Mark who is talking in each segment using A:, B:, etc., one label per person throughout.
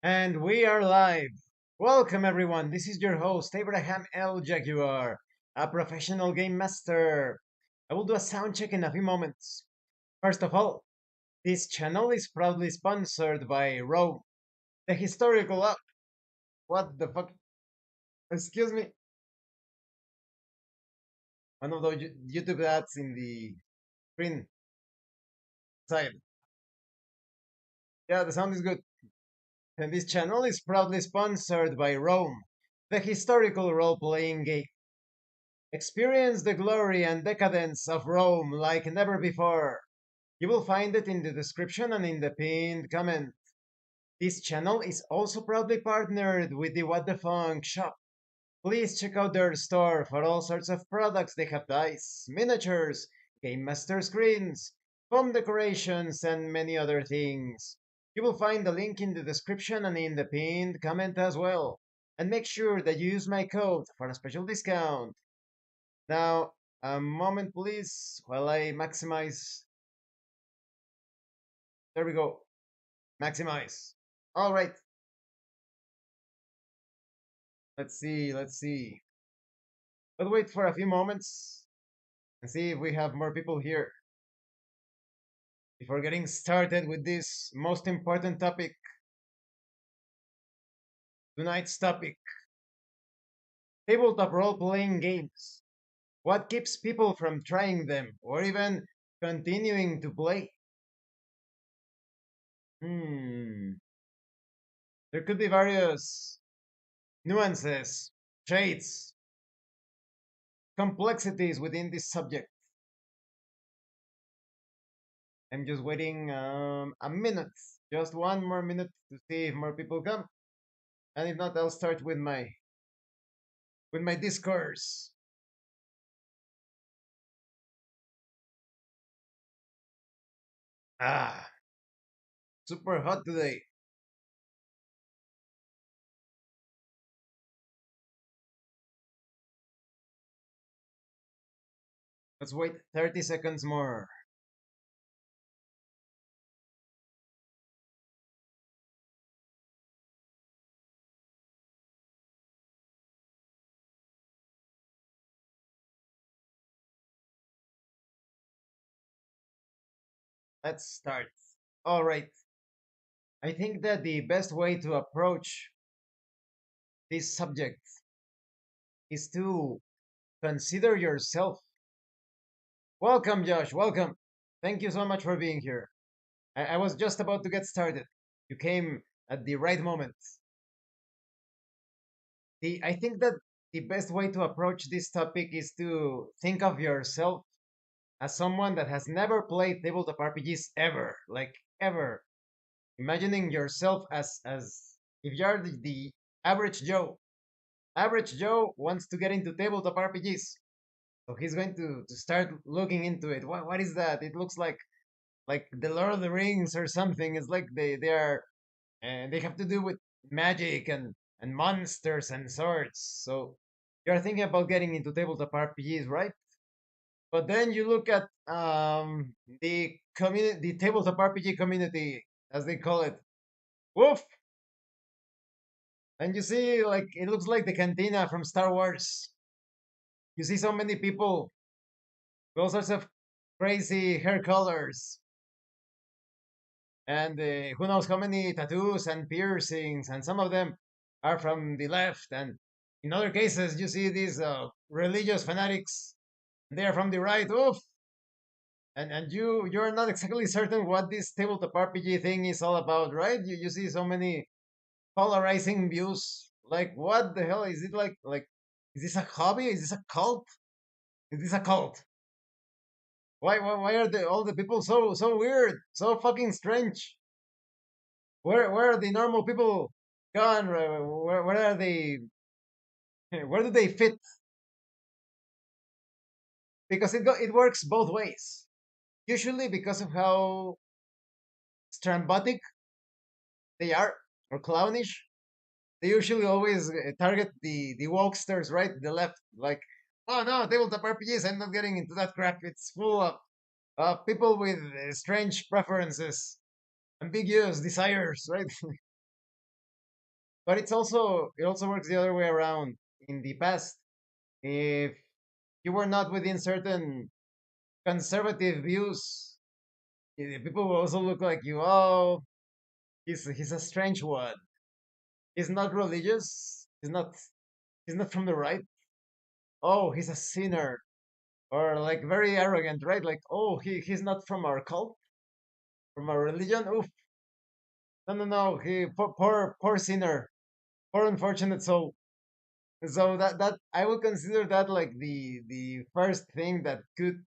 A: And we are live. Welcome, everyone. This is your host, Abraham L. Jaguar, a professional game master. I will do a sound check in a few moments. First of all, this channel is proudly sponsored by Rome, the historical. What the fuck? Excuse me. One of those YouTube ads in the screen side. Yeah, the sound is good. And this channel is proudly sponsored by Rome, the historical role playing game. Experience the glory and decadence of Rome like never before. You will find it in the description and in the pinned comment. This channel is also proudly partnered with the What the Funk shop. Please check out their store for all sorts of products. They have dice, miniatures, game master screens, foam decorations, and many other things. You will find the link in the description and in the pinned comment as well. And make sure that you use my code for a special discount. Now, a moment, please, while I maximize. There we go. Maximize. All right. Let's see. Let's see. Let's wait for a few moments and see if we have more people here before getting started with this most important topic. Tonight's topic: tabletop role playing games. What keeps people from trying them or even continuing to play? Hmm. There could be various nuances, traits, complexities within this subject. I'm just waiting a minute, just one more minute to see if more people come, and if not, I'll start with my discourse. Ah, super hot today. Let's wait 30 seconds more. Let's start. All right. I think that the best way to approach this subject is to consider yourself. Welcome, Josh. Welcome. Thank you so much for being here. I was just about to get started. You came at the right moment. I think that the best way to approach this topic is to think of yourself as someone that has never played tabletop RPGs ever, like ever. Imagining yourself as if you're the average Joe. Average Joe wants to get into tabletop RPGs, so he's going to start looking into it. What is that? It looks like the Lord of the Rings or something. It's like they are and they have to do with magic and monsters and swords. So you're thinking about getting into tabletop RPGs, right? But then you look at the community, the tabletop RPG community, as they call it. Woof! And you see, like it looks like the cantina from Star Wars. You see so many people with all sorts of crazy hair colors, and who knows how many tattoos and piercings, and some of them are from the left, and in other cases you see these religious fanatics, they are from the right. Oof! And you're not exactly certain what this tabletop RPG thing is all about, right? You see so many polarizing views. Like, what the hell is it like? Is this a hobby? Is this a cult? Is this a cult? Why are all the people so weird, so fucking strange? Where are the normal people gone? Where are they? Where do they fit? Because it works both ways. Usually because of how strambotic they are or clownish. They usually always target the wokesters, right? The left, like, oh no, tabletop RPGs. I'm not getting into that crap. It's full of people with strange preferences, ambiguous desires, right? But it also works the other way around. In the past, if you were not within certain conservative views, people will also look like you. Oh, he's a strange one. He's not religious. He's not from the right. Oh, he's a sinner, or like very arrogant, right? Like, oh, he's not from our cult, from our religion. Oof, no. He poor sinner, poor unfortunate soul. So that I would consider that like the first thing that could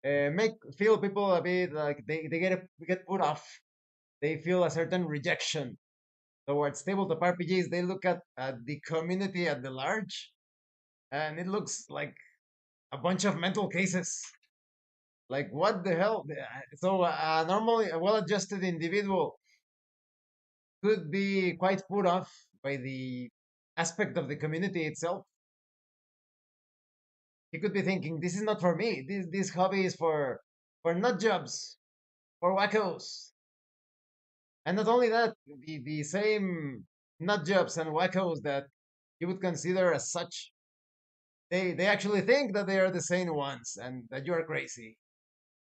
A: make feel people a bit like they get put off. They feel a certain rejection towards tabletop RPGs. They look at the community at the large, and it looks like a bunch of mental cases. Like what the hell? So normally a well-adjusted individual could be quite put off by the aspect of the community itself. He could be thinking, "This is not for me. This hobby is for nut jobs, for wackos." And not only that, the same nut jobs and wackos that you would consider as such, they actually think that they are the sane ones and that you are crazy.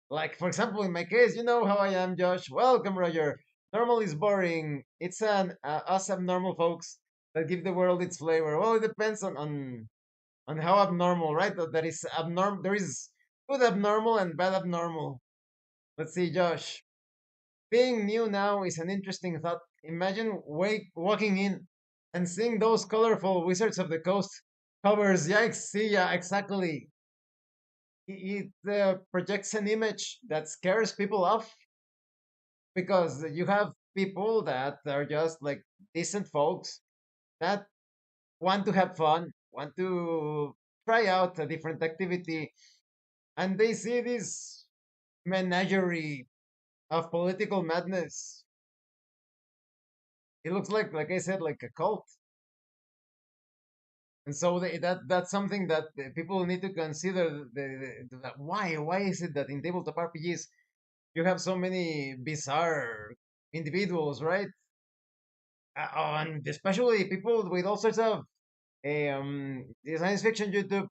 A: Like, for example, in my case, you know how I am, Josh. Welcome, Roger. Normal is boring. It's us abnormal folks that give the world its flavor. Well, it depends on how abnormal, right? That is abnormal. There is good abnormal and bad abnormal. Let's see, Josh. Being new now is an interesting thought. Imagine walking in and seeing those colorful Wizards of the Coast covers. Yikes! See, yeah, exactly. It projects an image that scares people off because you have people that are just like decent folks that want to have fun, want to try out a different activity, and they see this menagerie of political madness. It looks like I said, like a cult. And so that's something that people need to consider. That why is it that in tabletop RPGs you have so many bizarre individuals, right? And especially people with all sorts of the science fiction YouTube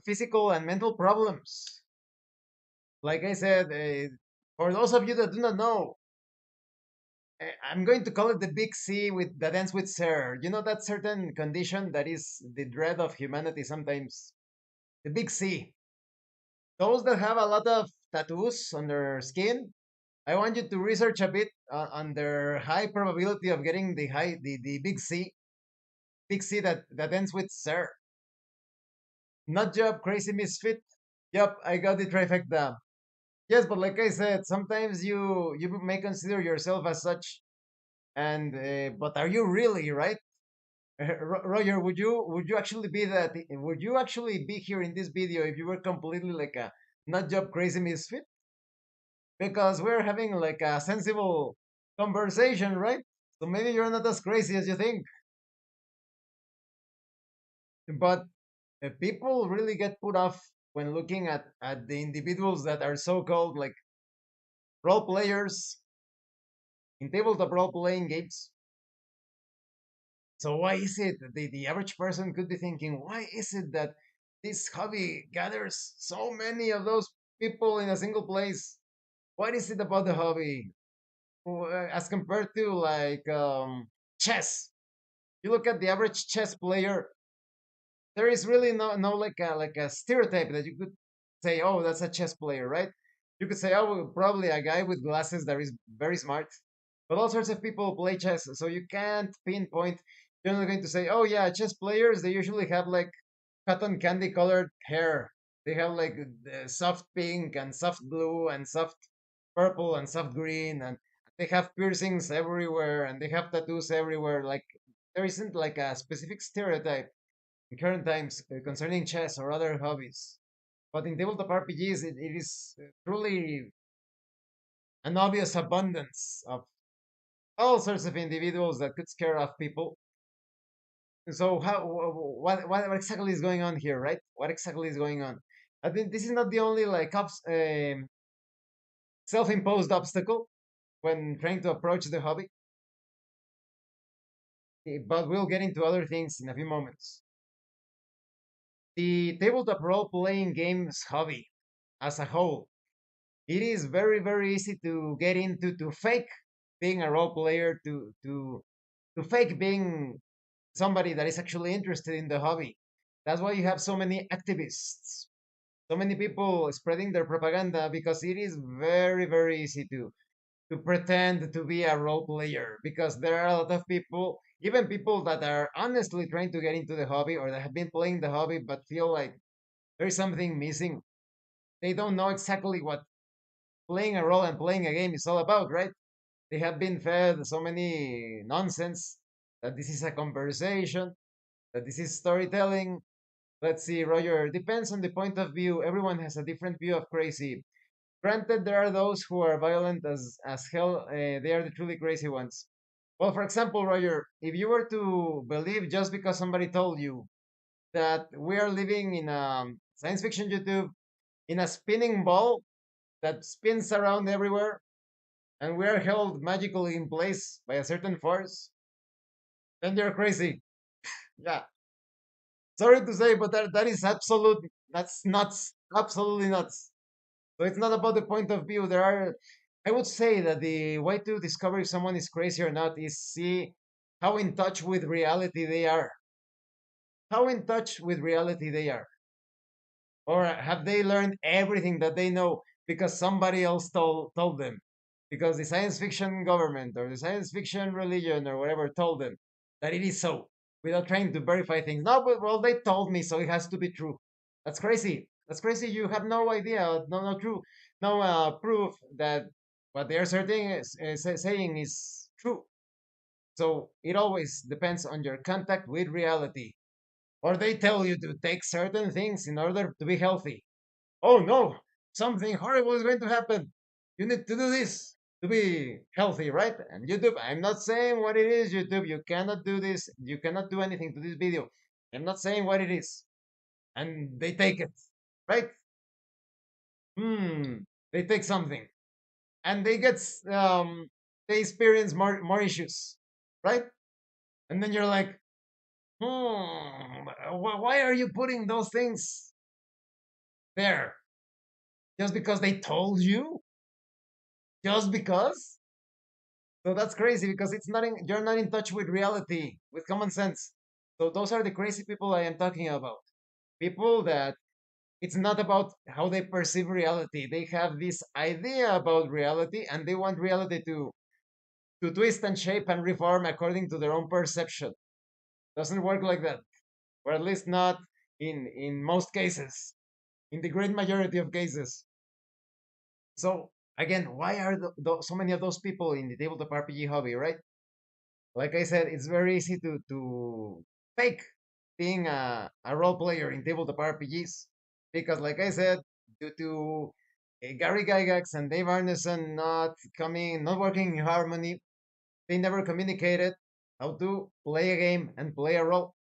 A: physical and mental problems. Like I said, for those of you that do not know, I'm going to call it the big C with that ends with Sir. You know that certain condition that is the dread of humanity sometimes. The big C. Those that have a lot of tattoos on their skin, I want you to research a bit on their high probability of getting the big C. Big C that ends with Sir. Not job, crazy misfit. Yup, I got the trifecta. Yes, but like I said, sometimes you may consider yourself as such, and but are you really, right? Roger, would you actually be that? Would you actually be here in this video if you were completely like a not job crazy misfit? Because we're having like a sensible conversation, right? So maybe you're not as crazy as you think. But people really get put off when looking at the individuals that are so-called like role players in tabletop role playing games. So why is it that the average person could be thinking, why is it that this hobby gathers so many of those people in a single place? What is it about the hobby as compared to like chess? You look at the average chess player, there is really no like a stereotype that you could say, oh, that's a chess player, right? You could say, oh, well, probably a guy with glasses that is very smart. But all sorts of people play chess, so you can't pinpoint. You're not going to say, oh yeah, chess players, they usually have like cotton candy colored hair. They have like the soft pink and soft blue and soft purple and soft green, and they have piercings everywhere and they have tattoos everywhere. Like there isn't like a specific stereotype in current times concerning chess or other hobbies. But in tabletop RPGs, it is truly an obvious abundance of all sorts of individuals that could scare off people. So what exactly is going on here, right? What exactly is going on? I think this is not the only like self-imposed obstacle when trying to approach the hobby. but we'll get into other things in a few moments. The tabletop role playing games hobby as a whole, it is very, very easy to get into, to fake being a role player, to fake being somebody that is actually interested in the hobby. That's why you have so many activists, so many people spreading their propaganda, because it is very, very easy to pretend to be a role player, because there are a lot of people, even people that are honestly trying to get into the hobby or that have been playing the hobby but feel like there is something missing. They don't know exactly what playing a role and playing a game is all about, right? They have been fed so many nonsense that this is a conversation, that this is storytelling. Let's see, Roger, depends on the point of view. Everyone has a different view of crazy. Granted, there are those who are violent as hell. They are the truly crazy ones. Well, for example, Roger, if you were to believe just because somebody told you that we are living in a science fiction YouTube in a spinning ball that spins around everywhere, and we are held magically in place by a certain force, then you're crazy. Yeah. Sorry to say, but that is absolute. That's nuts. Absolutely nuts. So it's not about the point of view. There are, I would say that the way to discover if someone is crazy or not is see how in touch with reality they are. How in touch with reality they are. Or have they learned everything that they know because somebody else told them? Because the science fiction government or the science fiction religion or whatever told them that it is so without trying to verify things. No, but well, they told me, so it has to be true. That's crazy. That's crazy. You have no idea, no true, no proof that what they are saying is true. So it always depends on your contact with reality. Or they tell you to take certain things in order to be healthy. Oh no, something horrible is going to happen. You need to do this to be healthy, right? And YouTube, I'm not saying what it is, YouTube. You cannot do this. You cannot do anything to this video. I'm not saying what it is. And they take it, right? Hmm. They take something. And they experience more issues, right? And then you're like, why are you putting those things there? Just because they told you? Just because? So that's crazy because you're not in touch with reality, with common sense. So those are the crazy people I am talking about. People that it's not about how they perceive reality. They have this idea about reality and they want reality to twist and shape and reform according to their own perception. Doesn't work like that. Or at least not in most cases. In the great majority of cases. So again, why are so many of those people in the tabletop RPG hobby, right? Like I said, it's very easy to fake being a role player in tabletop RPGs because, like I said, due to Gary Gygax and Dave Arneson not working in harmony, they never communicated how to play a game and play a role.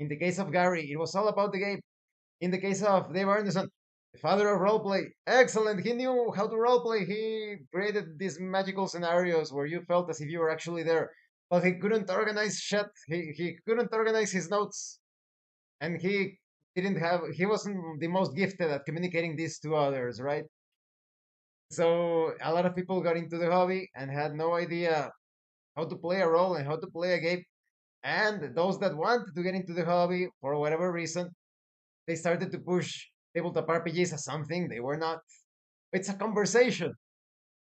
A: In the case of Gary, it was all about the game. In the case of Dave Arneson, the father of roleplay, excellent. He knew how to roleplay. He created these magical scenarios where you felt as if you were actually there. But he couldn't organize shit. He couldn't organize his notes. And he wasn't the most gifted at communicating this to others, right? So a lot of people got into the hobby and had no idea how to play a role and how to play a game. And those that wanted to get into the hobby for whatever reason, they started to push tabletop RPGs as something they were not. It's a conversation.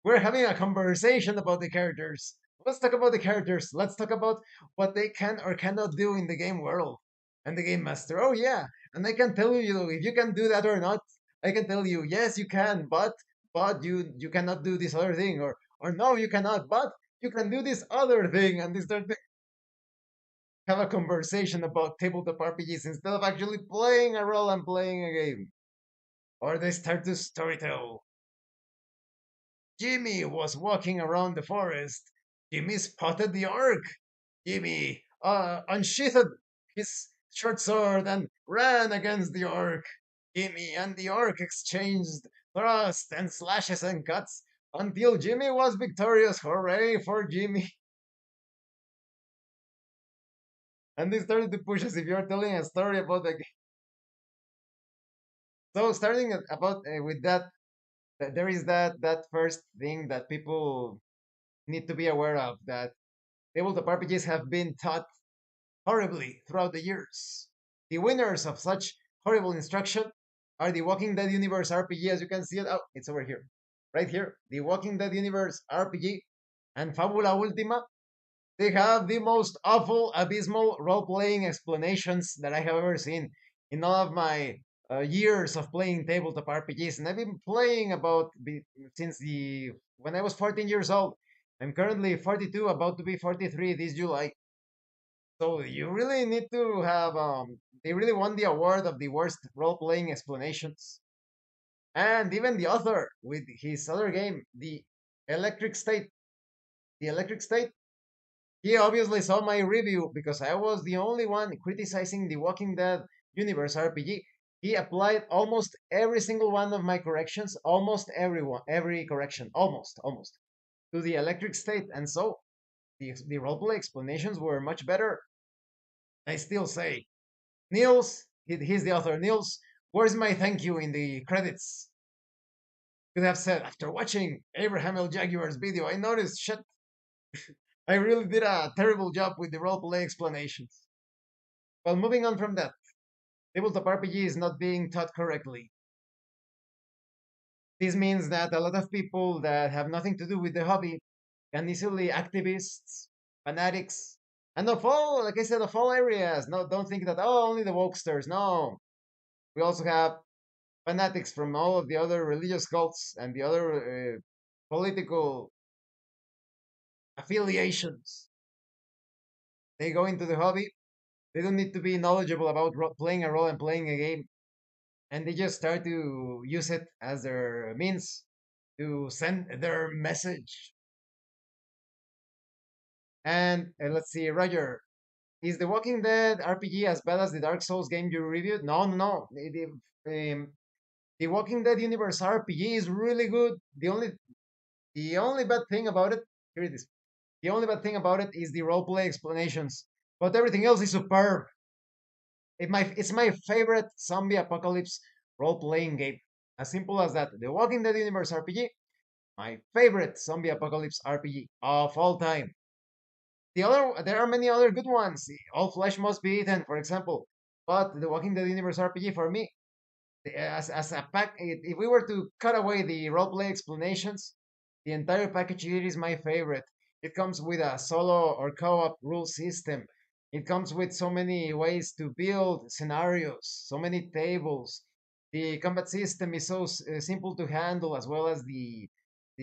A: We're having a conversation about the characters. Let's talk about the characters. Let's talk about what they can or cannot do in the game world. And the game master, oh yeah, and I can tell you if you can do that or not. I can tell you yes, you can, but you cannot do this other thing, or no, you cannot, but you can do this other thing, and this third thing. Have a conversation about tabletop RPGs instead of actually playing a role and playing a game. Or they start to storytell. Jimmy was walking around the forest. Jimmy spotted the orc. Jimmy unsheathed his short sword and ran against the orc. Jimmy and the orc exchanged thrusts and slashes and cuts until Jimmy was victorious. Hooray for Jimmy! and they started to push us if you're telling a story about the so starting about with that, there is that first thing that people need to be aware of, that tabletop RPGs have been taught horribly throughout the years. The winners of such horrible instruction are the Walking Dead Universe RPG, as you can see it. Oh, it's over here. Right here. The Walking Dead Universe RPG and Fabula Ultima. They have the most awful, abysmal role playing explanations that I have ever seen in all of my years of playing tabletop RPGs. And I've been playing since the when I was 14 years old. I'm currently 42, about to be 43 this July. So you really need to have they really won the award of the worst role-playing explanations. And even the author with his other game, Electric State. The Electric State, he obviously saw my review because I was the only one criticizing the Walking Dead Universe RPG. He applied almost every single one of my corrections, almost every correction, almost, to the Electric State. And so the roleplay explanations were much better. I still say, Niels, he's the author. Niels, where's my thank you in the credits? Could have said, after watching Abraham L. Jaguar's video, I noticed shit. I really did a terrible job with the roleplay explanations. Well, moving on from that, tabletop RPG is not being taught correctly. This means that a lot of people that have nothing to do with the hobby can easily activists, fanatics, and of all, like I said, of all areas. No, don't think that, oh, only the wokesters. No, we also have fanatics from all of the other religious cults and the other political affiliations. They go into the hobby. They don't need to be knowledgeable about playing a role and playing a game, and they just start to use it as their means to send their message. And let's see, Roger, is the Walking Dead RPG as bad as the Dark Souls game you reviewed? No, no, no. The Walking Dead Universe RPG is really good. The only bad thing about it, here it is. The only bad thing about it is the roleplay explanations, but everything else is superb. It's my favorite zombie apocalypse role-playing game. As simple as that. The Walking Dead Universe RPG, my favorite zombie apocalypse RPG of all time. There are many other good ones. All Flesh Must Be Eaten, for example. But the Walking Dead Universe RPG for me, as a pack, if we were to cut away the roleplay explanations, the entire package here is my favorite. It comes with a solo or co-op rule system. It comes with so many ways to build scenarios, so many tables. The combat system is so simple to handle, as well as the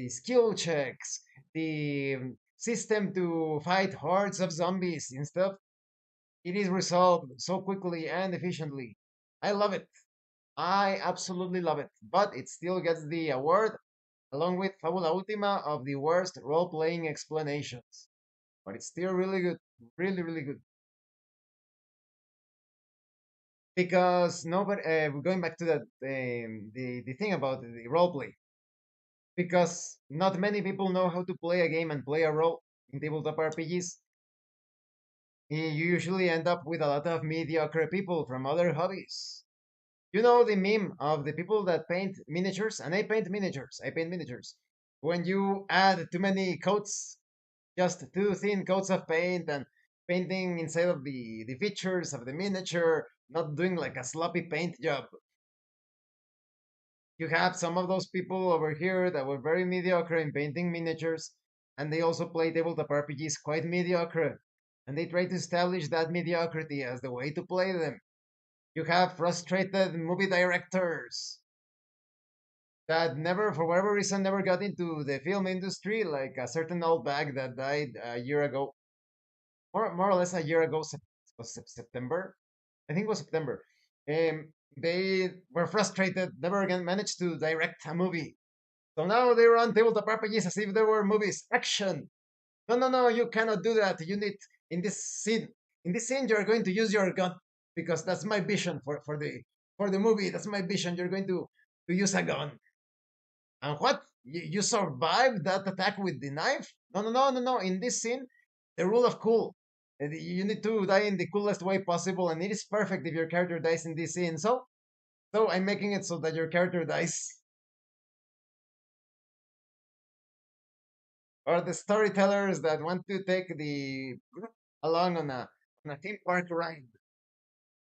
A: skill checks, the system to fight hordes of zombies and stuff. It is resolved so quickly and efficiently. I love it. I absolutely love it. But it still gets the award, along with Fabula Ultima, of the worst role playing explanations. But it's still really good. Really, really good. Because nobody, going back to that, the thing about the role play, because not many people know how to play a game and play a role in tabletop RPGs. You usually end up with a lot of mediocre people from other hobbies. You know the meme of the people that paint miniatures, and I paint miniatures. I paint miniatures. When you add too many coats, just too thin coats of paint, and painting inside of the features of the miniature, not doing like a sloppy paint job. You have some of those people over here that were very mediocre in painting miniatures, and they also play tabletop RPGs quite mediocre, and they try to establish that mediocrity as the way to play them. You have frustrated movie directors that never, for whatever reason, never got into the film industry, like a certain old bag that died a year ago, more or less a year ago, was September? I think it was September. They were frustrated, never again managed to direct a movie. So now they run tabletop RPGs as if they were movies. Action! No, no, no, you cannot do that. You need, in this scene, you're going to use your gun because that's my vision for the movie. That's my vision. You're going to use a gun. And what? You survived that attack with the knife? No, no, no, no, no. In this scene, the rule of cool. You need to die in the coolest way possible, and it is perfect if your character dies in this scene. So I'm making it so that your character dies. Or the storytellers that want to take the group along on a theme park ride.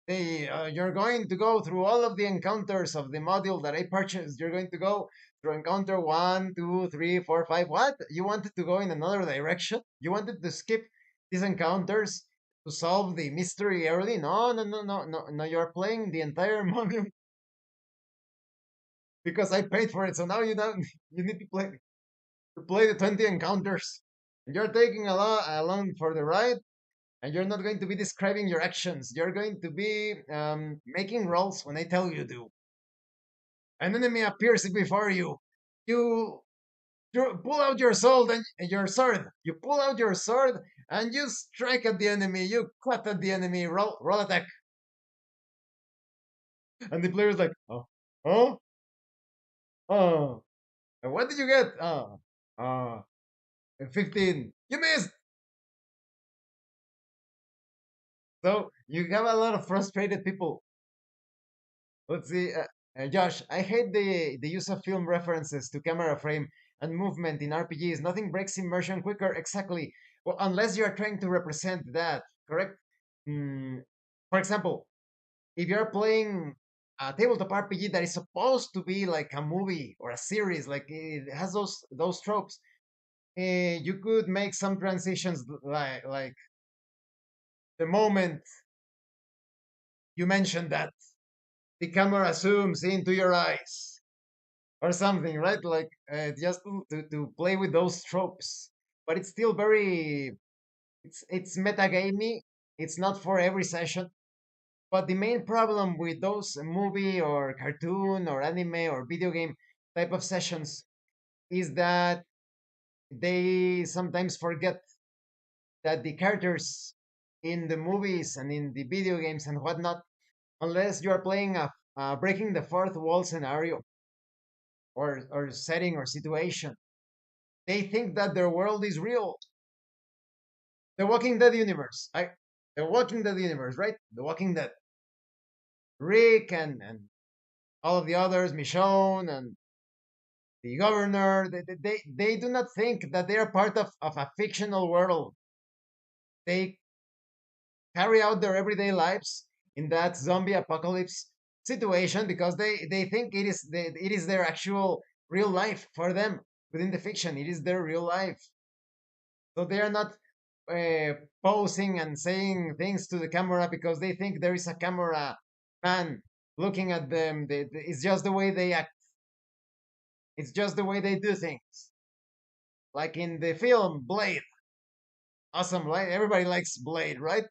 A: You're going to go through all of the encounters of the module that I purchased. You're going to go through encounter one, two, three, four, five. What? You wanted to go in another direction? You wanted to skip these encounters to solve the mystery early? No, no, no, no, no, no. You're playing the entire module because I paid for it. So now you don't. You need to play the 20 encounters. You're taking along for the ride, and you're not going to be describing your actions. You're going to be making rolls when I tell you to. An enemy appears before you. You, you pull out your sword and your sword. You pull out your sword and you strike at the enemy. You cut at the enemy. Roll attack. And the player's like, oh, oh. And what did you get? 15. You missed. So you have a lot of frustrated people. Let's see, Josh. I hate the use of film references to camera frame and movement in RPGs. Nothing breaks immersion quicker. Exactly. Well, unless you are trying to represent that, correct? Mm, for example, if you're playing a tabletop RPG that is supposed to be like a movie or a series, like it has those tropes, you could make some transitions like the moment you mentioned that the camera zooms into your eyes or something, right? Like just to play with those tropes. But it's still very it's metagamey. It's not for every session. But the main problem with those movie or cartoon or anime or video game type of sessions is that they sometimes forget that the characters in the movies and in the video games and whatnot, unless you are playing a breaking the fourth wall scenario or setting or situation, they think that their world is real. The Walking Dead universe. The Walking Dead universe, right? The Walking Dead. Rick and all of the others, Michonne and the governor, they do not think that they are part of a fictional world. They carry out their everyday lives in that zombie apocalypse situation because they think it is their actual real life for them within the fiction. It is their real life. So they are not uh, posing and saying things to the camera because they think there is a camera man looking at them. It's just the way they act. It's just the way they do things. Like in the film Blade. Awesome, right? Everybody likes Blade, right?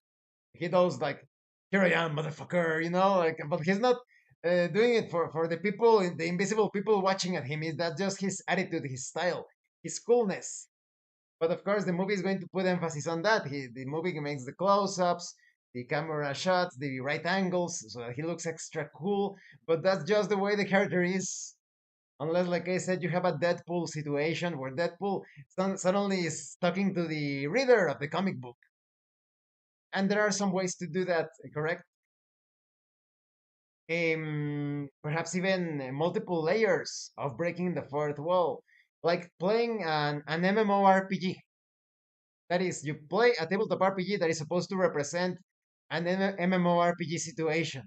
A: He does like, here I am, motherfucker, like, but he's not doing it for the people, the invisible people watching at him. Is that just his attitude, his style, his coolness? But of course, the movie is going to put emphasis on that. The movie makes the close-ups, the camera shots, the right angles, so that he looks extra cool. But that's just the way the character is. Unless, like I said, you have a Deadpool situation where Deadpool suddenly is talking to the reader of the comic book. And there are some ways to do that, correct? Perhaps even multiple layers of breaking the fourth wall, like playing an MMORPG. That is, you play a tabletop RPG that is supposed to represent an MMORPG situation.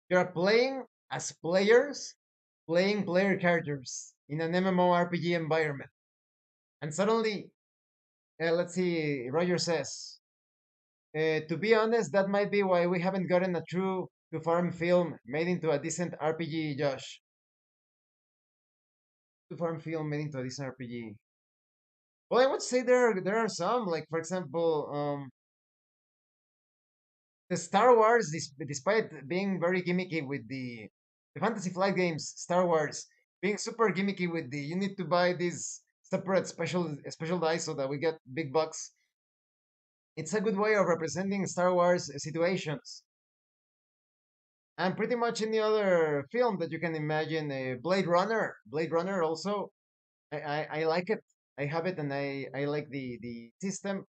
A: You're playing as players, playing player characters in an MMORPG environment. And suddenly, let's see, Roger says, to be honest, that might be why we haven't gotten a true to farm film made into a decent RPG, Josh. To farm film made into a decent RPG. Well, I would say there are some, like for example, the Star Wars, despite being very gimmicky with the Fantasy Flight games, Star Wars being super gimmicky with the you need to buy these separate special dice so that we get big bucks. It's a good way of representing Star Wars situations. And pretty much any other film that you can imagine. Blade Runner also. I like it. I have it, and I like the system.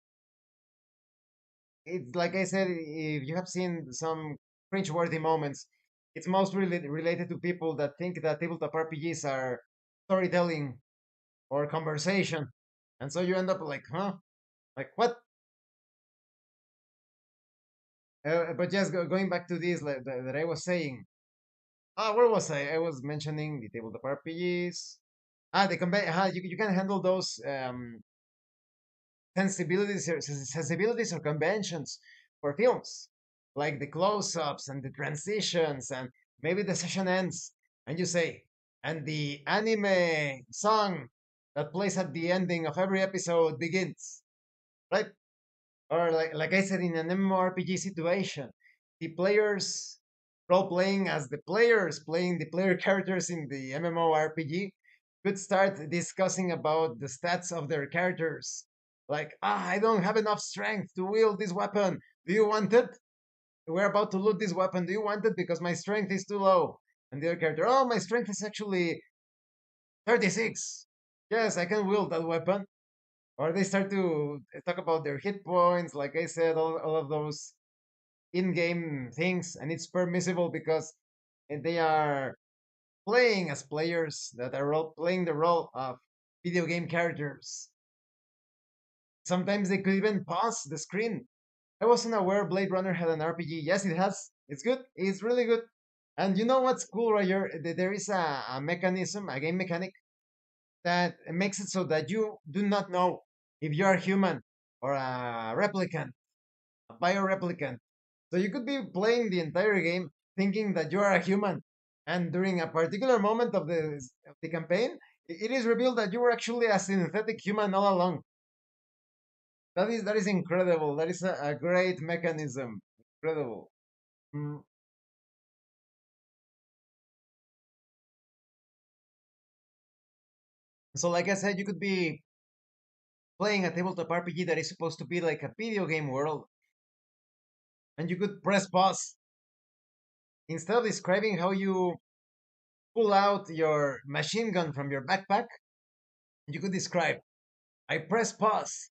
A: it's like I said, if you have seen some cringe-worthy moments, it's mostly related to people that think that tabletop RPGs are storytelling or conversation, and so you end up like, huh, like what? But just going back to this that I was saying. Ah, where was I? I was mentioning the tabletop RPGs. Ah, you can handle those sensibilities or conventions for films, like the close-ups and the transitions, and maybe the session ends, and you say, and the anime song that plays at the ending of every episode begins, right? Or like I said, in an MMORPG situation, the players role playing as the players playing the player characters in the MMORPG could start discussing about the stats of their characters. Like, I don't have enough strength to wield this weapon. Do you want it? We're about to loot this weapon. Do you want it? Because my strength is too low. And the other character, oh, my strength is actually 36. Yes, I can wield that weapon. Or they start to talk about their hit points, like I said, all of those in-game things, and it's permissible because they are playing as players that are playing the role of video game characters. Sometimes they could even pause the screen. I wasn't aware Blade Runner had an RPG. Yes, it has. It's good. It's really good. And you know what's cool, Roger? There is a mechanism, a game mechanic that makes it so that you do not know if you are human or a replicant, a bioreplicant. So you could be playing the entire game thinking that you are a human, and during a particular moment of the campaign, it is revealed that you were actually a synthetic human all along. That is incredible. That is a great mechanism. Incredible. Mm. So, like I said, you could be playing a tabletop RPG that is supposed to be like a video game world, and you could press pause instead of describing how you pull out your machine gun from your backpack. You could describe, I press pause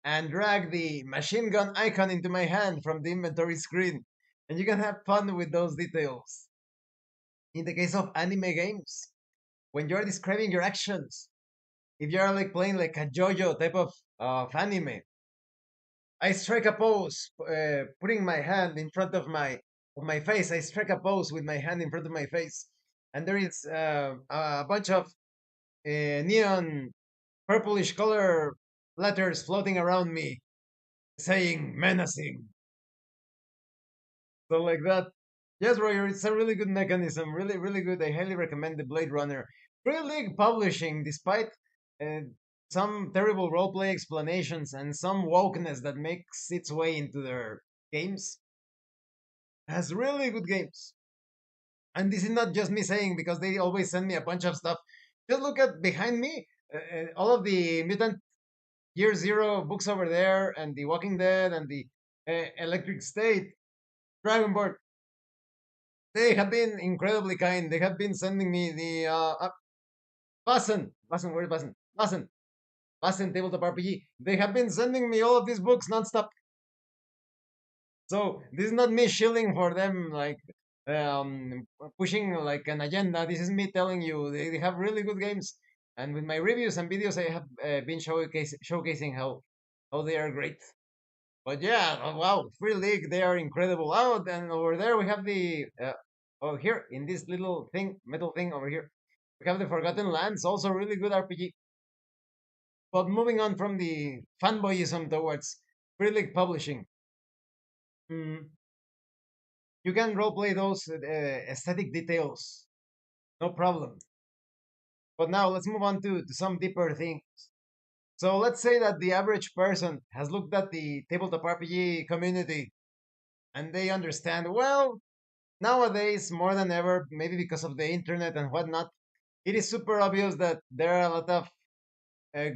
A: and drag the machine gun icon into my hand from the inventory screen. And you can have fun with those details. In the case of anime games, when you're describing your actions, if you're like playing like a JoJo type of anime, I strike a pose, putting my hand in front of my face. I strike a pose with my hand in front of my face, and there is a bunch of neon purplish color letters floating around me, saying menacing. So like that. Yes, Roger, it's a really good mechanism. Really, really good. I highly recommend the Blade Runner. Free League Publishing, despite uh, some terrible roleplay explanations and some wokeness that makes its way into their games, has really good games. And this is not just me saying because they always send me a bunch of stuff. Just look at behind me, all of the Mutant Year Zero books over there, and the Walking Dead, and the Electric State, Dragonborn. They have been incredibly kind. They have been sending me the where's Basen Tabletop RPG. They have been sending me all of these books nonstop. So this is not me shilling for them, like pushing like an agenda. This is me telling you they have really good games. And with my reviews and videos, I have been showcasing how they are great. But yeah, oh, wow, Free League, they are incredible. Oh, then over there we have the oh, here in this little thing, metal thing over here, we have the Forgotten Lands, also really good RPG. But moving on from the fanboyism towards Free League Publishing, mm, you can roleplay those aesthetic details, no problem. But now let's move on to some deeper things. So let's say that the average person has looked at the tabletop RPG community and they understand, well, nowadays, more than ever, maybe because of the internet and whatnot, it is super obvious that there are a lot of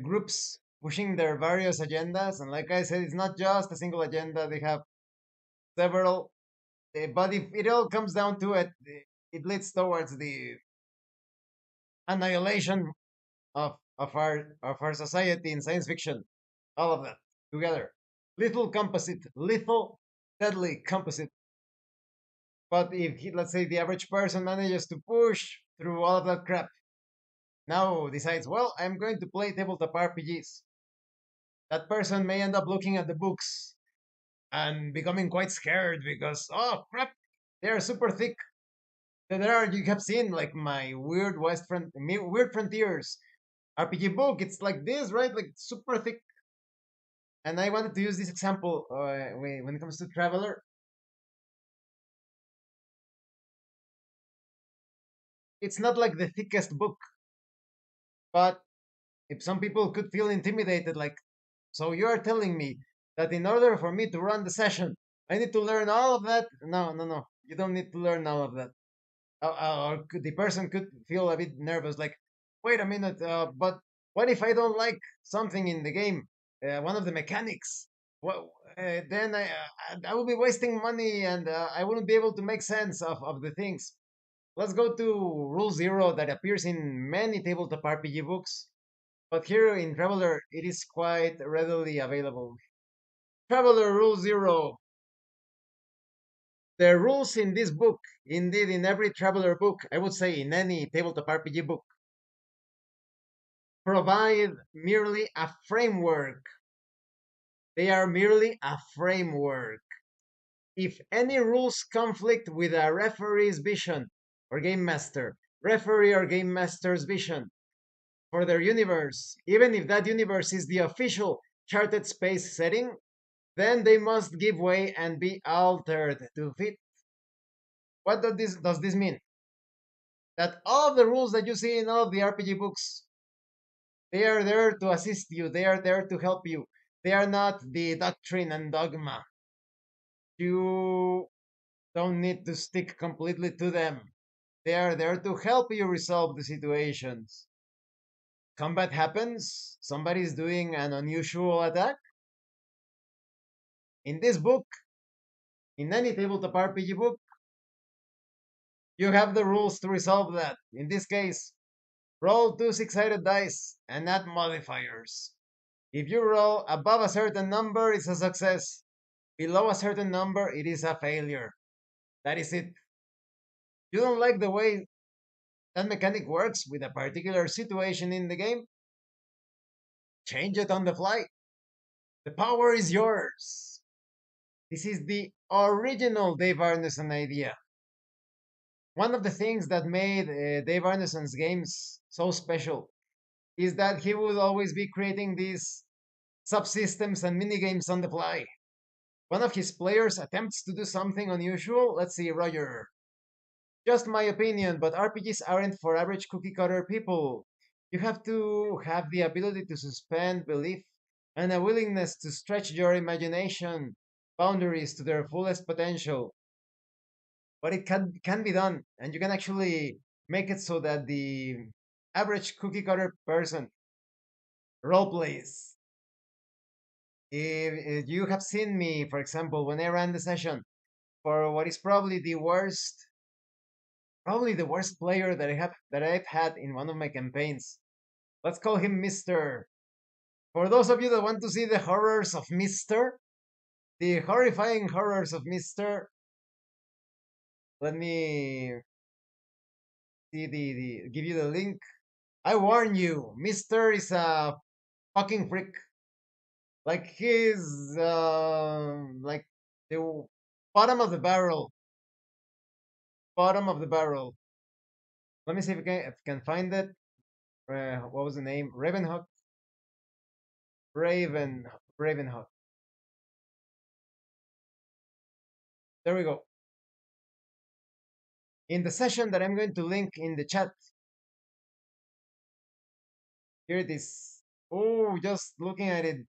A: groups pushing their various agendas. And like I said, it's not just a single agenda, they have several. But if it all comes down to it, it leads towards the annihilation of our society in science fiction. All of that together. Lethal composite, lethal, deadly composite. But if he, let's say the average person manages to push through all of that crap, now decides, well, I'm going to play tabletop RPGs. That person may end up looking at the books and becoming quite scared because, oh crap, they're super thick. There are, you have seen like my Weird Frontiers RPG book. It's like this, right? Like super thick. And I wanted to use this example when it comes to Traveler. It's not like the thickest book, but if some people could feel intimidated, like, so you are telling me that in order for me to run the session, I need to learn all of that? No, no, no. You don't need to learn all of that. The person could feel a bit nervous, like, wait a minute, but what if I don't like something in the game, one of the mechanics? Well, then I will be wasting money and I wouldn't be able to make sense of the things. Let's go to Rule Zero that appears in many tabletop RPG books, but here in Traveler it is quite readily available. Traveler Rule Zero. The rules in this book, indeed in every Traveler book, I would say in any tabletop RPG book, provide merely a framework. They are merely a framework. If any rules conflict with a referee's vision or game master, referee or game master's vision for their universe, even if that universe is the official charted space setting, then they must give way and be altered to fit. What does this mean? That all of the rules that you see in all of the RPG books, they are there to assist you, they are there to help you. They are not the doctrine and dogma. You don't need to stick completely to them. They are there to help you resolve the situations. Combat happens, somebody's doing an unusual attack. In this book, in any tabletop RPG book, you have the rules to resolve that. In this case, roll two six-sided dice and add modifiers. If you roll above a certain number, it's a success. Below a certain number, it is a failure. That is it. You don't like the way that mechanic works with a particular situation in the game? Change it on the fly. The power is yours. This is the original Dave Arneson idea. One of the things that made Dave Arneson's games so special is that he would always be creating these subsystems and minigames on the fly. One of his players attempts to do something unusual. Let's see, Roger. Just my opinion, but RPGs aren't for average cookie cutter people. You have to have the ability to suspend belief and a willingness to stretch your imagination boundaries to their fullest potential. But it can be done, and you can actually make it so that the average cookie cutter person role plays. If you have seen me, for example, when I ran the session for what is probably the worst player that I've had in one of my campaigns. Let's call him Mister. For those of you that want to see the horrors of Mister, the horrifying horrors of Mister, let me give you the link. I warn you, Mister is a fucking freak. Like he's like the bottom of the barrel, bottom of the barrel. Let me see if I can find it. What was the name? Raven, Ravenhawk. There we go. In the session that I'm going to link in the chat, here it is. Oh, just looking at it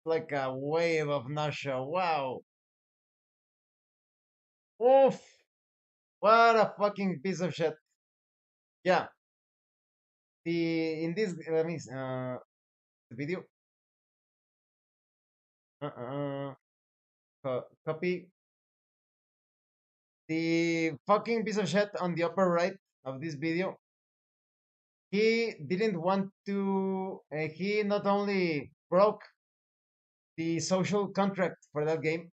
A: like a wave of nausea. Wow. Oof. What a fucking piece of shit. Yeah. The in this let me the video. Copy the fucking piece of shit on the upper right of this video. He didn't want to. He not only broke the social contract for that game.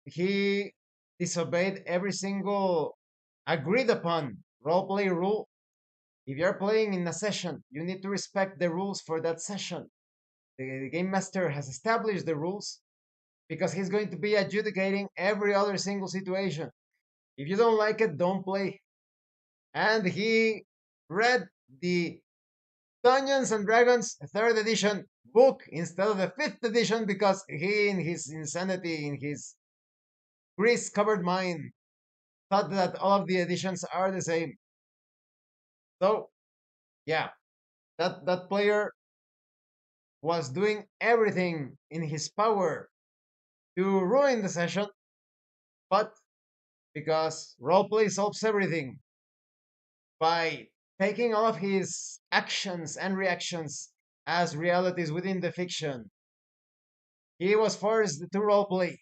A: He disobeyed every single agreed upon roleplay rule. If you're playing in a session, you need to respect the rules for that session. The game master has established the rules because he's going to be adjudicating every other single situation. If you don't like it, don't play. And he read the Dungeons and Dragons third edition book instead of the fifth edition because he, in his insanity, in his grease covered mind, thought that all of the editions are the same. So, yeah, that player was doing everything in his power to ruin the session, but because roleplay solves everything by taking all of his actions and reactions as realities within the fiction, he was forced to roleplay.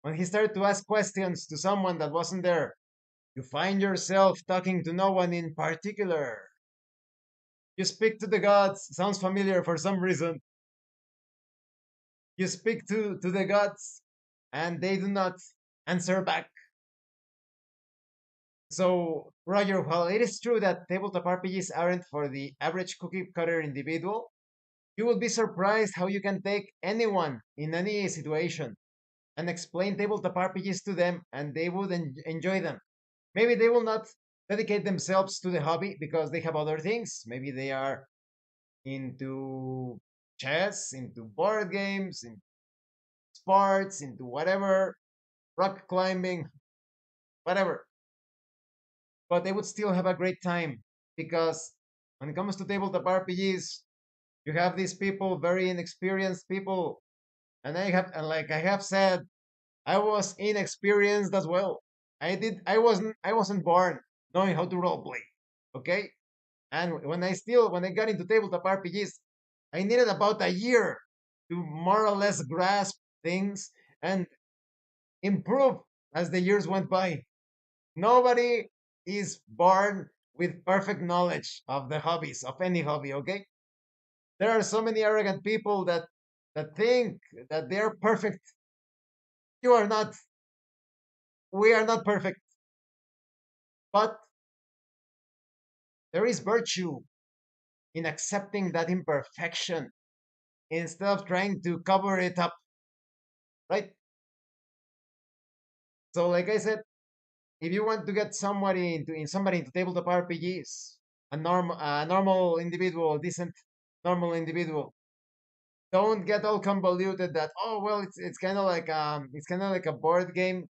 A: When he started to ask questions to someone that wasn't there, you find yourself talking to no one in particular. You speak to the gods, sounds familiar for some reason. You speak to the gods, and they do not answer back. So, Roger, while it is true that tabletop RPGs aren't for the average cookie cutter individual, you will be surprised how you can take anyone in any situation and explain tabletop RPGs to them, and they would enjoy them. Maybe they will not dedicate themselves to the hobby because they have other things. Maybe they are into chess, into board games, in sports, into whatever, rock climbing, whatever. But they would still have a great time because when it comes to tabletop RPGs, you have these people, very inexperienced people, and like I have said, I was inexperienced as well. I wasn't born knowing how to roleplay. Okay, and when I got into tabletop RPGs, I needed about a year to more or less grasp things and improve as the years went by. Nobody is born with perfect knowledge of the hobbies of any hobby. Okay, there are so many arrogant people that think that they're perfect. You are not. We are not perfect, but there is virtue in accepting that imperfection instead of trying to cover it up, right? So, like I said, if you want to get somebody into tabletop RPGs, a normal individual, decent normal individual, don't get all convoluted that, oh well, it's kind of like a board game,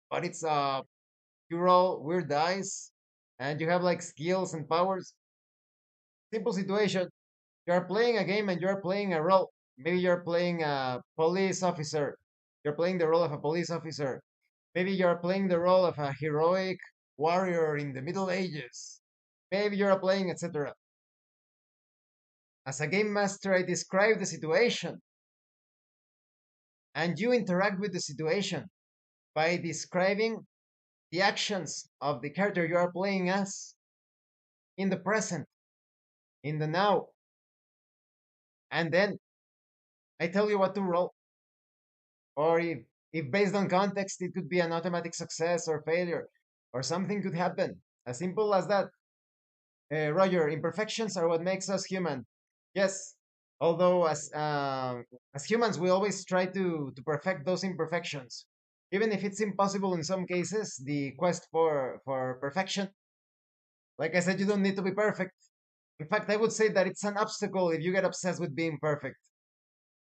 A: but it's you roll weird dice and you have like skills and powers. Simple situation. You're playing a game and you're playing a role. Maybe you're playing a police officer. You're playing the role of a police officer. Maybe you're playing the role of a heroic warrior in the Middle Ages. Maybe you're playing, etc. As a game master, I describe the situation, and you interact with the situation by describing the actions of the character you are playing as in the present, in the now, and then I tell you what to roll. Or if based on context, it could be an automatic success or failure, or something could happen. As simple as that. Roger, imperfections are what makes us human. Yes, although as humans, we always try to perfect those imperfections. Even if it's impossible in some cases, the quest for perfection, like I said, you don't need to be perfect. In fact, I would say that it's an obstacle if you get obsessed with being perfect.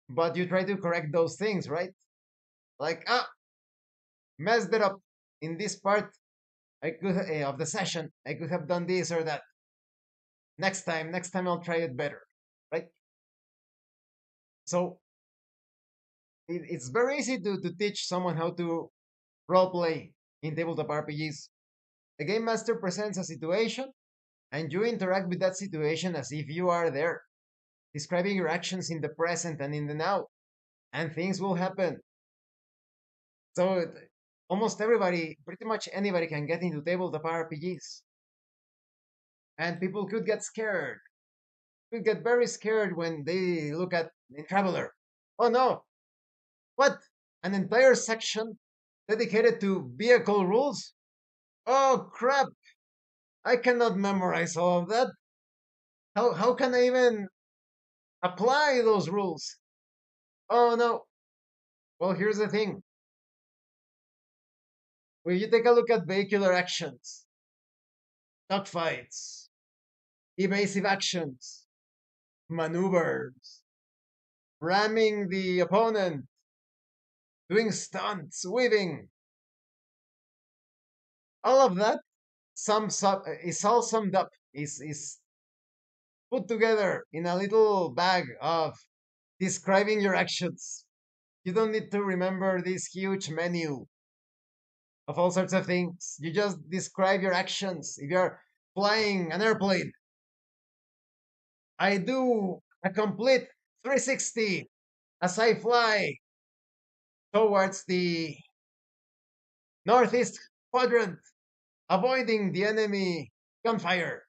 A: But you try to correct those things, right? Like, messed it up in this part. I could of the session. I could have done this or that. Next time I'll try it better, right? So it's very easy to teach someone how to role play in tabletop RPGs. The game master presents a situation, and you interact with that situation as if you are there, describing your actions in the present and in the now, and things will happen. So almost everybody, pretty much anybody, can get into tabletop RPGs, and people could get scared. will get very scared when they look at the Traveler. Oh no, what? An entire section dedicated to vehicle rules? Oh crap! I cannot memorize all of that. How can I even apply those rules? Oh no. Well, here's the thing. When you take a look at vehicular actions, dogfights, evasive actions, maneuvers, ramming the opponent, doing stunts, weaving, all of that sums up is all summed up, is put together in a little bag of describing your actions. You don't need to remember this huge menu of all sorts of things. You just describe your actions. If you're flying an airplane, I do a complete 360 as I fly towards the northeast quadrant, avoiding the enemy gunfire.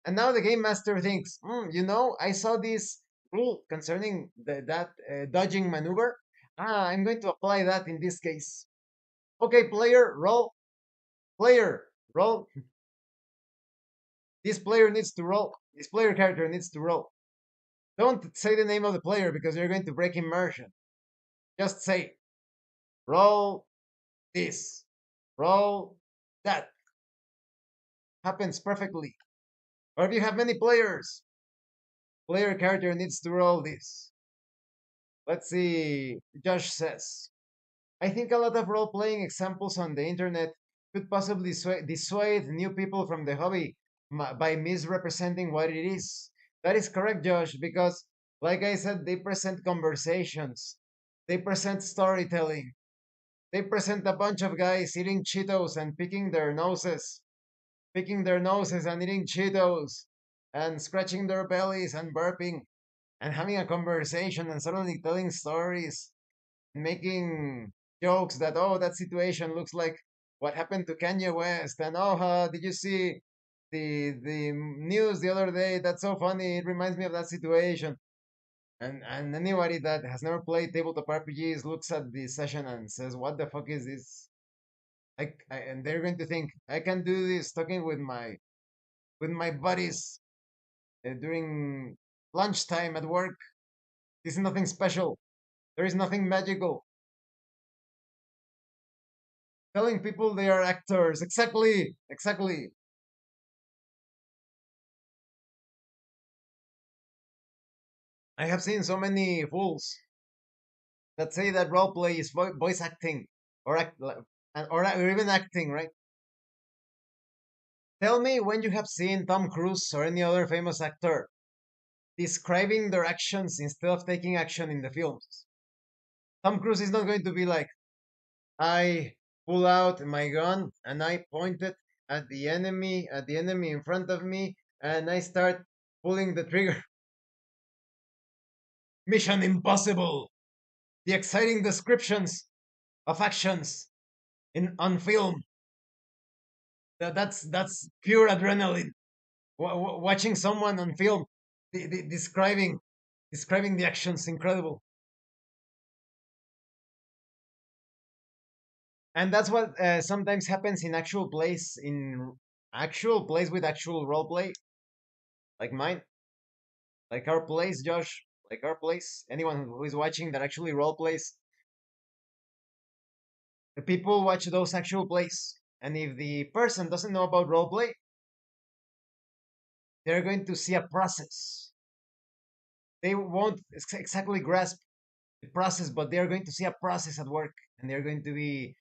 A: And now the game master thinks, I saw this rule concerning that dodging maneuver. I'm going to apply that in this case. Okay, player, roll. Player, roll. This player needs to roll. This player character needs to roll. Don't say the name of the player because you're going to break immersion. Just say, roll this, roll that. Happens perfectly. Or if you have many players, player character needs to roll this. Let's see. Josh says, I think a lot of role playing examples on the internet could possibly dissuade new people from the hobby by misrepresenting what it is. That is correct, Josh, because, like I said, they present conversations, they present storytelling, they present a bunch of guys eating Cheetos and picking their noses and eating Cheetos and scratching their bellies and burping and having a conversation and suddenly telling stories, making jokes that, oh, that situation looks like what happened to Kanye West, and oh, did you see the news the other day? That's so funny. It reminds me of that situation. And anybody that has never played tabletop RPGs looks at the session and says, "What the fuck is this?" And they're going to think, "I can do this talking with my buddies during lunchtime at work. This is nothing special. There is nothing magical." Telling people they are actors. Exactly, exactly. I have seen so many fools that say that roleplay is voice acting or or even acting, right? Tell me when you have seen Tom Cruise or any other famous actor describing their actions instead of taking action in the films. Tom Cruise is not going to be like, I pull out my gun and I point it at the enemy in front of me, and I start pulling the trigger. Mission Impossible. The exciting descriptions of actions in on film. That's pure adrenaline. Watching someone on film describing the actions, incredible. And that's what sometimes happens in actual plays with actual role play, like mine, like our plays, Josh, like our plays. Anyone who is watching that actually role plays, the people watch those actual plays, and if the person doesn't know about role play, they're going to see a process. They won't exactly grasp the process, but they are going to see a process at work, and they're going to be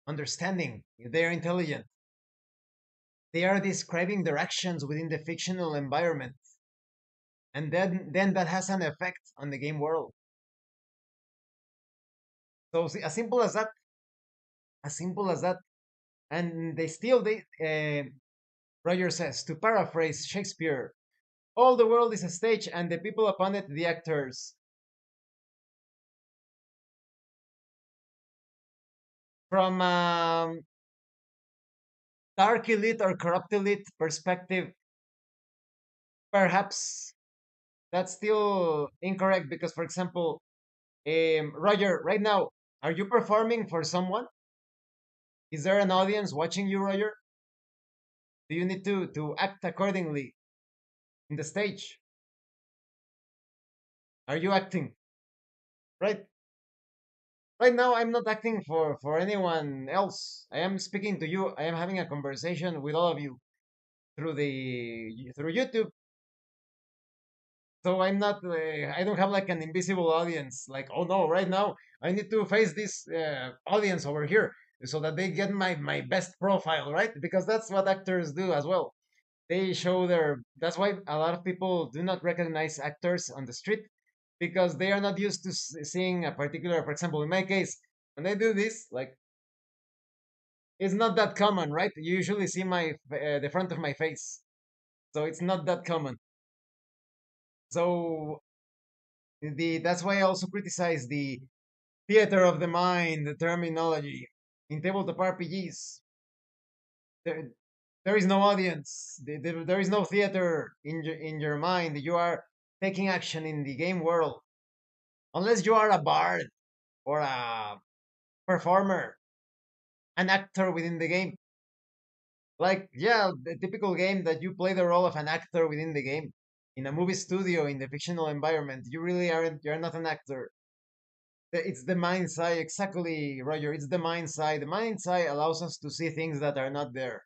A: understanding. They are intelligent. They are describing their actions within the fictional environment, and then that has an effect on the game world. So as simple as that, as simple as that. And they Roger says, to paraphrase Shakespeare, all the world is a stage and the people upon it the actors. From dark elite or corrupt elite perspective, perhaps that's still incorrect because, for example, Roger, right now, are you performing for someone? Is there an audience watching you, Roger? Do you need to act accordingly in the stage? Are you acting? Right? Right now, I'm not acting for anyone else. I am speaking to you. I am having a conversation with all of you through YouTube. So I'm not. I don't have like an invisible audience. Like, oh no, right now I need to face this audience over here so that they get my best profile, right? Because that's what actors do as well. They show their. That's why a lot of people do not recognize actors on the street because they are not used to seeing a particular. For example, in my case, when I do this, like it's not that common, right? You usually see the front of my face, so it's not that common. So the that's why I also criticize the theater of the mind, the terminology in tabletop RPGs. There, there is no audience. There is no theater in your mind. You are taking action in the game world, unless you are a bard or a performer, an actor within the game. Like, yeah, the typical game that you play the role of an actor within the game. In a movie studio, in the fictional environment, you really aren't, you're not an actor. It's the mind's eye, exactly, Roger. It's the mind's eye. The mind's eye allows us to see things that are not there.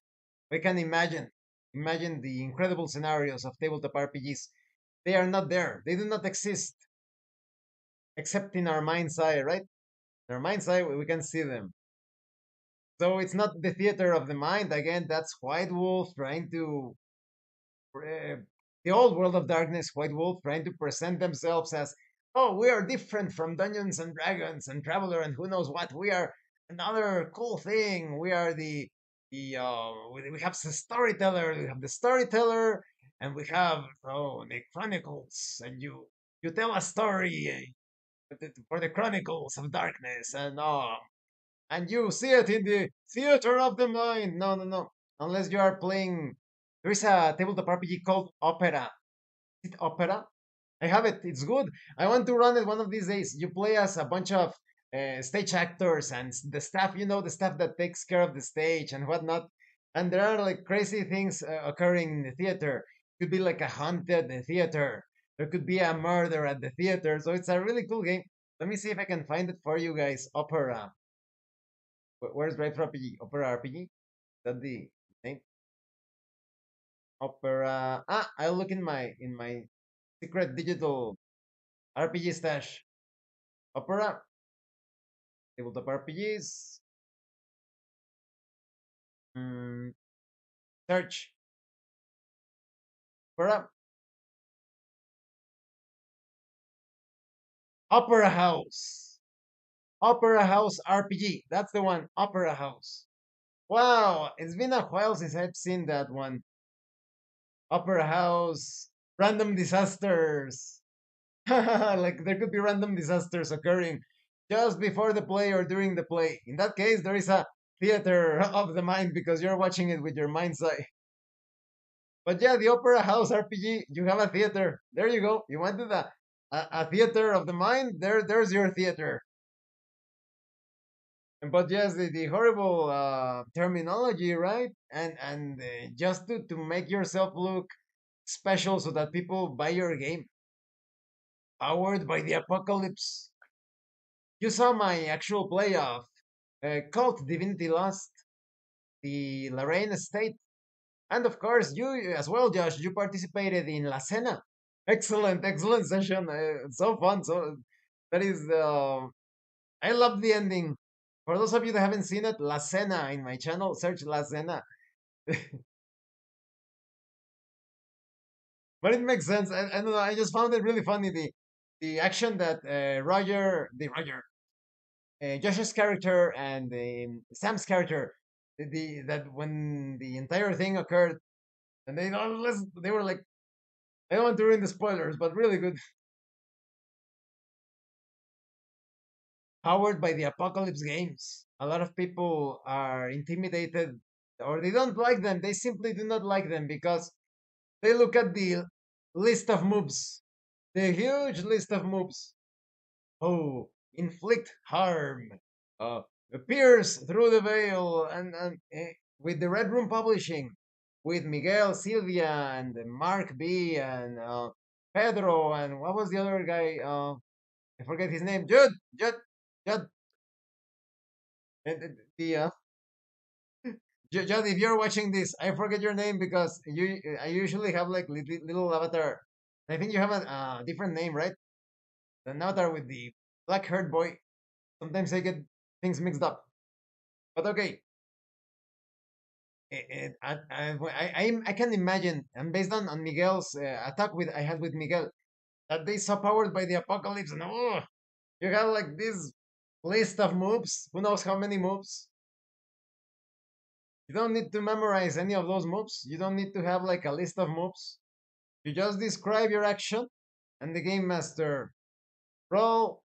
A: We can imagine the incredible scenarios of tabletop RPGs. They are not there. They do not exist except in our mind's eye, right? In our mind's eye, we can see them. So it's not the theater of the mind. Again, that's White Wolf trying to the old world of darkness, White Wolf trying to present themselves as, oh, we are different from Dungeons and Dragons and Traveler and who knows what. We are another cool thing. We are we have the storyteller. We have the storyteller, and we have the chronicles, and you tell a story for the chronicles of darkness, and you see it in the theater of the mind. No, no, no. Unless you are playing, there is a tabletop RPG called Opera. Is it Opera? I have it. It's good. I want to run it one of these days. You play as a bunch of stage actors and the staff. You know, the staff that takes care of the stage and whatnot. And there are like crazy things occurring in the theater. Could be like a haunted theater. There could be a murder at the theater. So it's a really cool game. Let me see if I can find it for you guys. Opera. Where's Drive for RPG? Opera RPG? Is that the name? Opera. Ah, I'll look in my secret digital RPG stash. Opera. Tabletop RPGs. Mm, search. Opera. Opera House. Opera House RPG. That's the one. Opera House. Wow, it's been a while since I've seen that one. Opera House. Random disasters. Like there could be random disasters occurring just before the play or during the play. In that case, there is a theater of the mind because you're watching it with your mind's eye. But yeah, the Opera House RPG, you have a theater. There you go. You wanted a theater of the mind? There's your theater. But yes, the horrible terminology, right? And just to make yourself look special so that people buy your game. Powered by the apocalypse. You saw my actual play of Cult Divinity Lost, the Lorraine Estate, and of course you as well, Josh. You participated in La Cena. Excellent, excellent session. So fun. So that is I love the ending. For those of you that haven't seen it, La Cena in my channel, search La Cena. But it makes sense. I don't know. I just found it really funny the action that Josh's character and Sam's character, that when the entire thing occurred, and they were like, I don't want to ruin the spoilers, but really good. Powered by the Apocalypse games. A lot of people are intimidated or they don't like them. They simply do not like them because they look at the list of moves The huge list of moves. Oh, inflict harm, uh, pierce through the veil, and with the Red Room Publishing, with Miguel, Silvia, and Mark B, and Pedro, and what was the other guy? I forget his name. Judd. The Judd, if you're watching this, I forget your name because I usually have like little avatar. I think you have a different name, right? An avatar with the black haired boy. Sometimes I get things mixed up. But okay, I can imagine, and based on Miguel's attack with I had with Miguel, that they so powered by the apocalypse, and oh, you have like this list of moves. Who knows how many moves? You don't need to memorize any of those moves. You don't need to have like a list of moves. You just describe your action, and the game master roll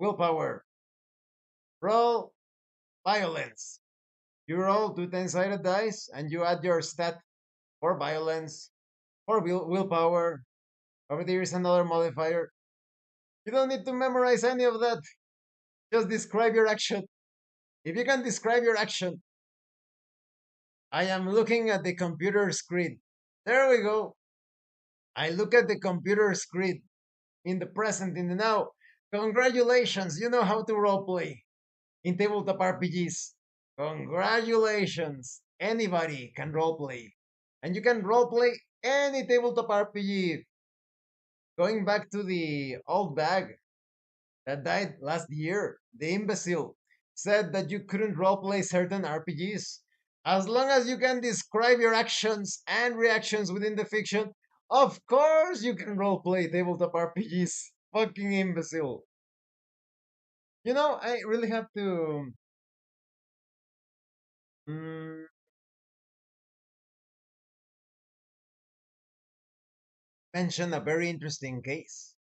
A: willpower, roll violence. You roll two 10-sided dice, and you add your stat for violence, for willpower. Over there is another modifier. You don't need to memorize any of that. Just describe your action. If you can describe your action, I am looking at the computer screen. There we go. I look at the computer screen in the present, in the now. Congratulations, you know how to roleplay in tabletop RPGs. Congratulations. Anybody can roleplay. And you can roleplay any tabletop RPG. Going back to the old bag that died last year, the imbecile, said that you couldn't roleplay certain RPGs. As long as you can describe your actions and reactions within the fiction, of course you can roleplay tabletop RPGs. Fucking imbecile. I really have to mm, mention a very interesting case.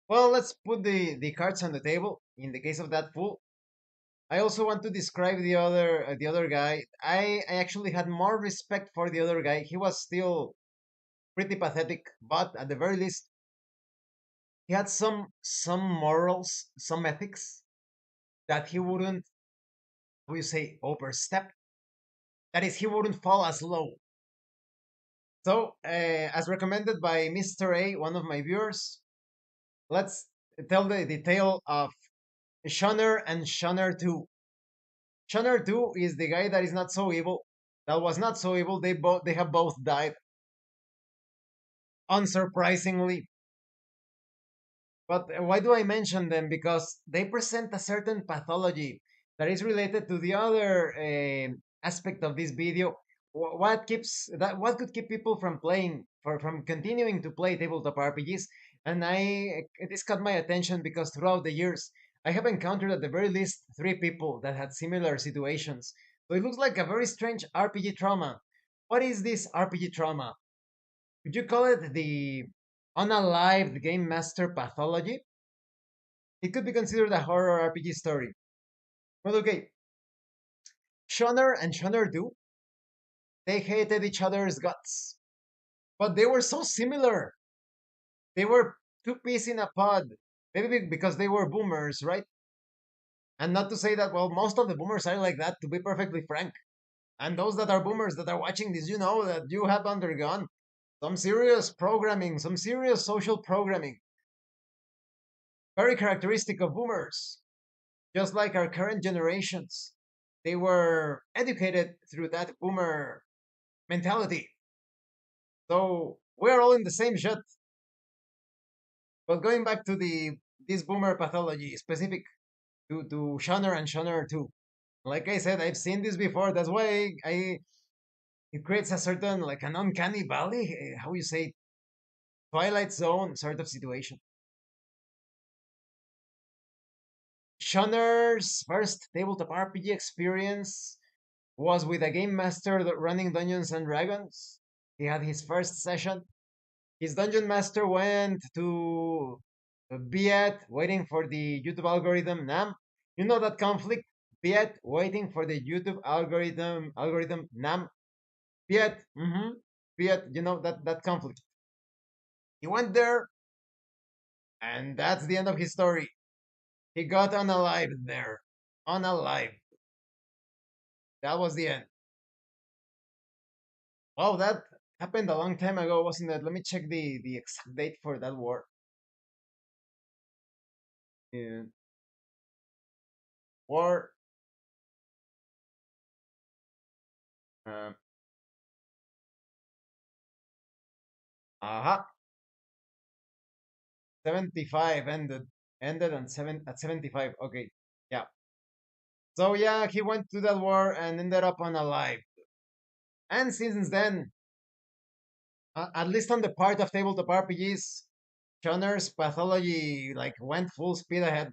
A: Well, let's put the cards on the table. In the case of that fool, I also want to describe the other guy. I actually had more respect for the other guy. He was still pretty pathetic, but at the very least, he had some morals, some ethics that he wouldn't, how you say, overstep. That is, he wouldn't fall as low. So, as recommended by Mr. A, one of my viewers, let's tell the tale of Shunner and Shunner 2. Shunner 2 is the guy that is not so evil. That was not so evil. They have both died, unsurprisingly. But why do I mention them? Because they present a certain pathology that is related to the other aspect of this video. What keeps that? What could keep people from playing, from continuing to play tabletop RPGs? And this caught my attention because throughout the years, I have encountered at the very least three people that had similar situations. So it looks like a very strange RPG trauma. What is this RPG trauma? Would you call it the unalived game master pathology? It could be considered a horror RPG story. Well, okay, Shoner and Shoner do, they hated each other's guts, but they were so similar. They were two peas in a pod. Maybe because they were boomers, right? And not to say that, well, most of the boomers are like that, to be perfectly frank. And those that are boomers that are watching this, you know that you have undergone some serious programming, some serious social programming, very characteristic of boomers. Just like our current generations. They were educated through that boomer mentality. So we're all in the same shit. But going back to the this boomer pathology specific to Shunner and Shunner too. Like I said, I've seen this before. That's why I it creates a certain like an uncanny valley, how you say, Twilight Zone sort of situation. Shunner's first tabletop RPG experience was with a game master running Dungeons and Dragons. He had his first session. His dungeon master went to Biet waiting for the YouTube algorithm Nam. You know that conflict? Biet waiting for the YouTube algorithm Nam. Biet, Biet, you know that conflict. He went there, and that's the end of his story. He got unalived there. Unalived. That was the end. Oh, that happened a long time ago, wasn't it? Let me check the exact date for that war. Uh, war. Um, aha. 75 ended on 75. Okay. Yeah. So yeah, he went to that war and ended up unalive. And since then, at least on the part of tabletop RPGs, Shonner's pathology like went full speed ahead.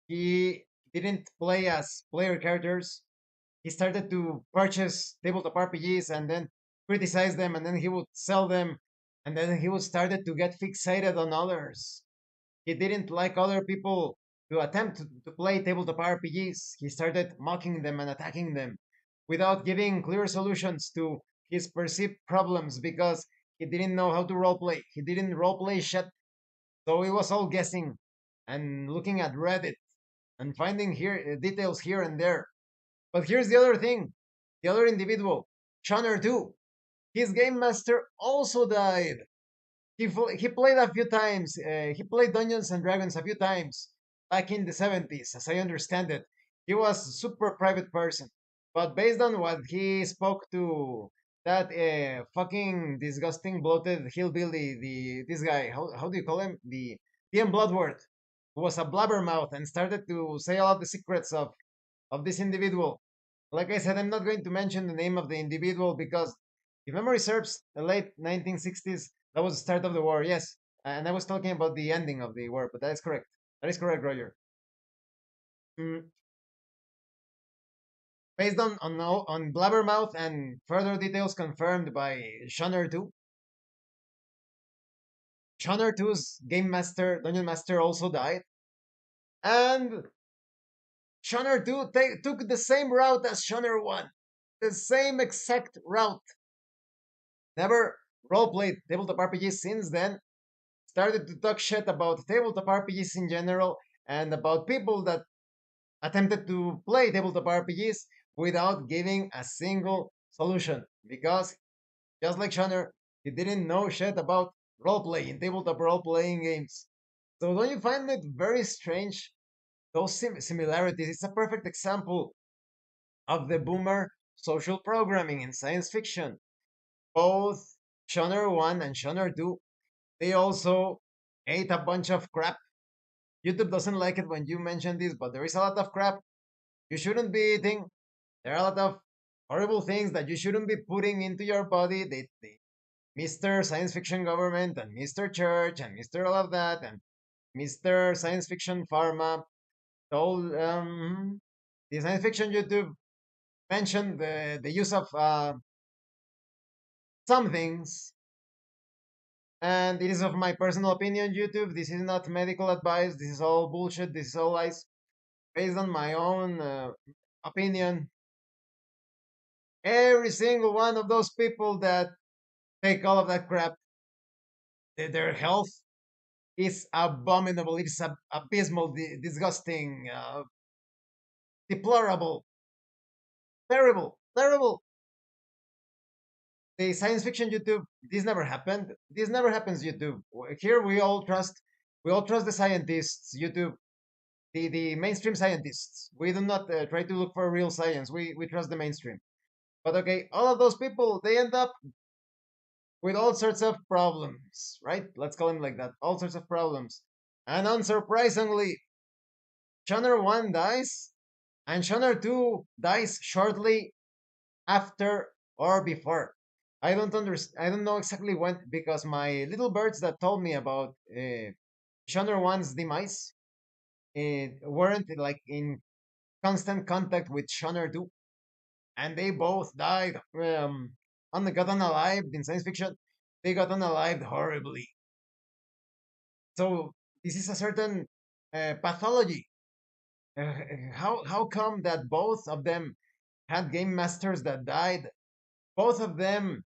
A: He didn't play as player characters. He started to purchase tabletop RPGs and then criticize them, and then he would sell them, and then he would started to get fixated on others. He didn't like other people to attempt to play tabletop RPGs. He started mocking them and attacking them without giving clear solutions to his perceived problems because he didn't know how to roleplay. He didn't roleplay shit, so it was all guessing and looking at Reddit and finding here details here and there. But here's the other thing: the other individual, Shonner too. His game master also died. He played a few times. He played Dungeons and Dragons a few times back in the 70s, as I understand it. He was a super private person, but based on what he spoke to that fucking disgusting bloated hillbilly, the this guy, how do you call him? The Bloodworth, who was a blabbermouth and started to say all of the secrets of this individual. Like I said, I'm not going to mention the name of the individual because, if memory serves, the late 1960s, that was the start of the war, yes. And I was talking about the ending of the war, but that is correct. That is correct, Roger. Mm, based on Blabbermouth and further details confirmed by Shonner 2, Shonner 2's game master, dungeon master, also died. And Shonner 2 took the same route as Shonner 1. The same exact route. Never roleplayed tabletop RPGs since then. Started to talk shit about tabletop RPGs in general and about people that attempted to play tabletop RPGs without giving a single solution. Because, just like Shanner, he didn't know shit about role-playing, tabletop role-playing games. So don't you find it very strange? Those similarities. It's a perfect example of the boomer social programming in science fiction. Both Shonner 1 and Shonner 2, they also ate a bunch of crap. YouTube doesn't like it when you mention this, but there is a lot of crap you shouldn't be eating. There are a lot of horrible things that you shouldn't be putting into your body. Mr. Science Fiction Government and Mr. Church and Mr. all of that and Mr. Science Fiction Pharma told the science fiction YouTube mentioned the use of some things. And it is of my personal opinion, YouTube. This is not medical advice. This is all bullshit. This is all lies based on my own opinion. Every single one of those people that take all of that crap, their health is abominable. It is abysmal, disgusting, deplorable, terrible, terrible. The science fiction YouTube, this never happened. This never happens, YouTube. Here we all trust the scientists, YouTube, the mainstream scientists. We do not try to look for real science. We trust the mainstream. But okay, all of those people, they end up with all sorts of problems, right? Let's call them like that. All sorts of problems. And unsurprisingly, Shonner 1 dies, and Shonner 2 dies shortly after or before. I don't know exactly when because my little birds that told me about Shonner 1's demise weren't like in constant contact with Shonner 2, and they both died. On the got unalived in science fiction, they got unalived horribly. So this is a certain pathology. How come that both of them had game masters that died? Both of them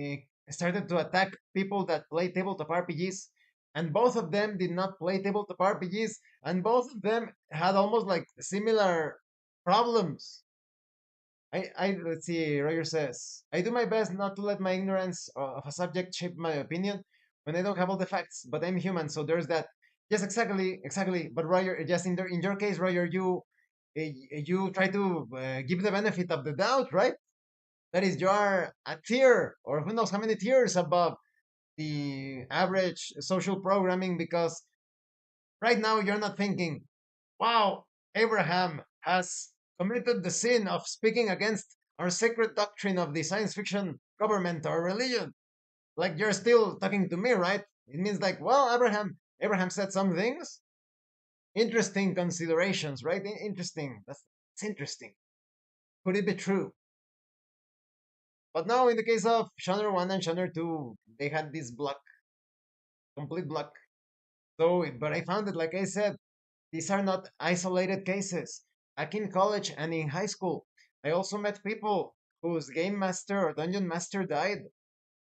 A: uh, started to attack people that play tabletop RPGs, and both of them did not play tabletop RPGs, and both of them had almost like similar problems. Let's see, Roger says, I do my best not to let my ignorance of a subject shape my opinion when I don't have all the facts, but I'm human, so there's that. Yes, exactly, exactly. But Roger, just in your case, Roger, you try to give the benefit of the doubt, right? That is, you are a tier, or who knows how many tiers above the average social programming, because right now you're not thinking, wow, Abraham has committed the sin of speaking against our sacred doctrine of the science fiction government or religion. Like you're still talking to me, right? It means like, well, Abraham said some things. Interesting considerations, right? Interesting. That's interesting. Could it be true? But now, in the case of genre 1 and genre 2, they had this block, complete block. So, but I found it, like I said, these are not isolated cases. Back in college and in high school, I also met people whose game master or dungeon master died,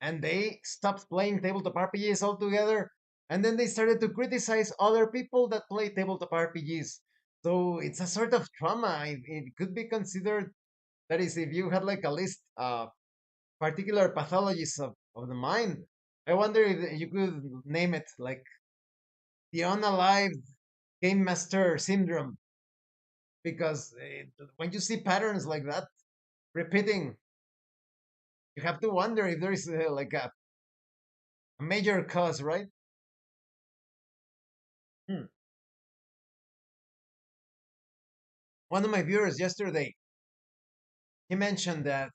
A: and they stopped playing tabletop RPGs altogether, and then they started to criticize other people that play tabletop RPGs. So it's a sort of trauma. It could be considered, that is, if you had like a list of particular pathologies of the mind, I wonder if you could name it like the unalived game master syndrome, because when you see patterns like that repeating, you have to wonder if there is like a major cause, right? Hmm. One of my viewers yesterday, he mentioned that.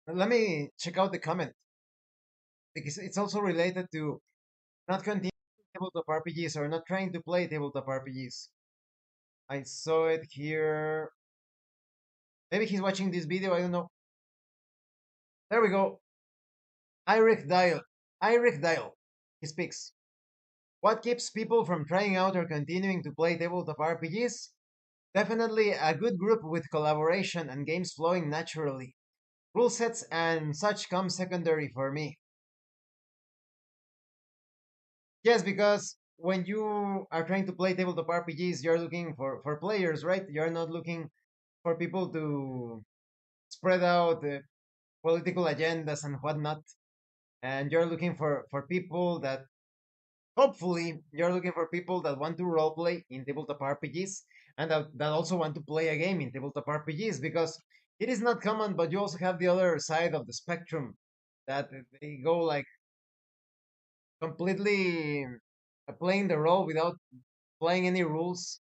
A: Let me check out the comment, because it's also related to not continuing tabletop RPGs or not trying to play tabletop RPGs. I saw it here. Maybe he's watching this video. I don't know. There we go. Eirik Dial. Eirik Dial. He speaks. What keeps people from trying out or continuing to play tabletop RPGs? Definitely a good group with collaboration and games flowing naturally. Rule sets and such come secondary for me. Yes, because when you are trying to play tabletop RPGs, you're looking for players, right? You're not looking for people to spread out political agendas and whatnot. And you're looking for people that, hopefully, you're looking for people that want to roleplay in tabletop RPGs, and that also want to play a game in tabletop RPGs, because it is not common, but you also have the other side of the spectrum, that they go like completely playing the role without playing any rules,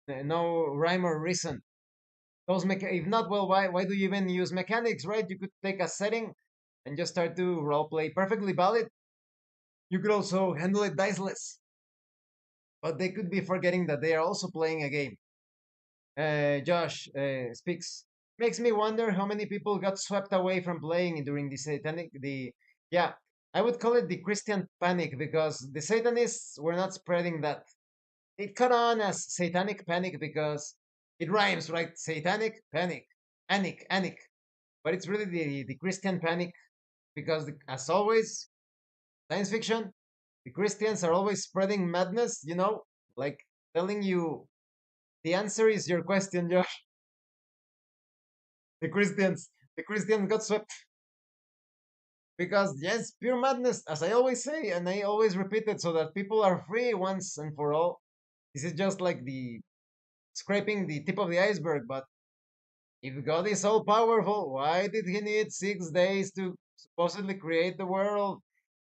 A: no rhyme or reason. If not, well, why do you even use mechanics, right? You could take a setting and just start to roleplay. Perfectly valid. You could also handle it diceless, but they could be forgetting that they are also playing a game. Josh speaks. Makes me wonder how many people got swept away from playing during yeah, I would call it the Christian panic, because the Satanists were not spreading that. It caught on as satanic panic because it rhymes, right? Satanic panic, anic. But it's really the Christian panic, because as always, science fiction, the Christians are always spreading madness, like telling you the answer is your question, Josh. The Christians, the Christians got swept because yes, pure madness, as I always say, and I always repeat it so that people are free once and for all. This is just like the scraping the tip of the iceberg, but if God is all powerful, why did he need 6 days to supposedly create the world?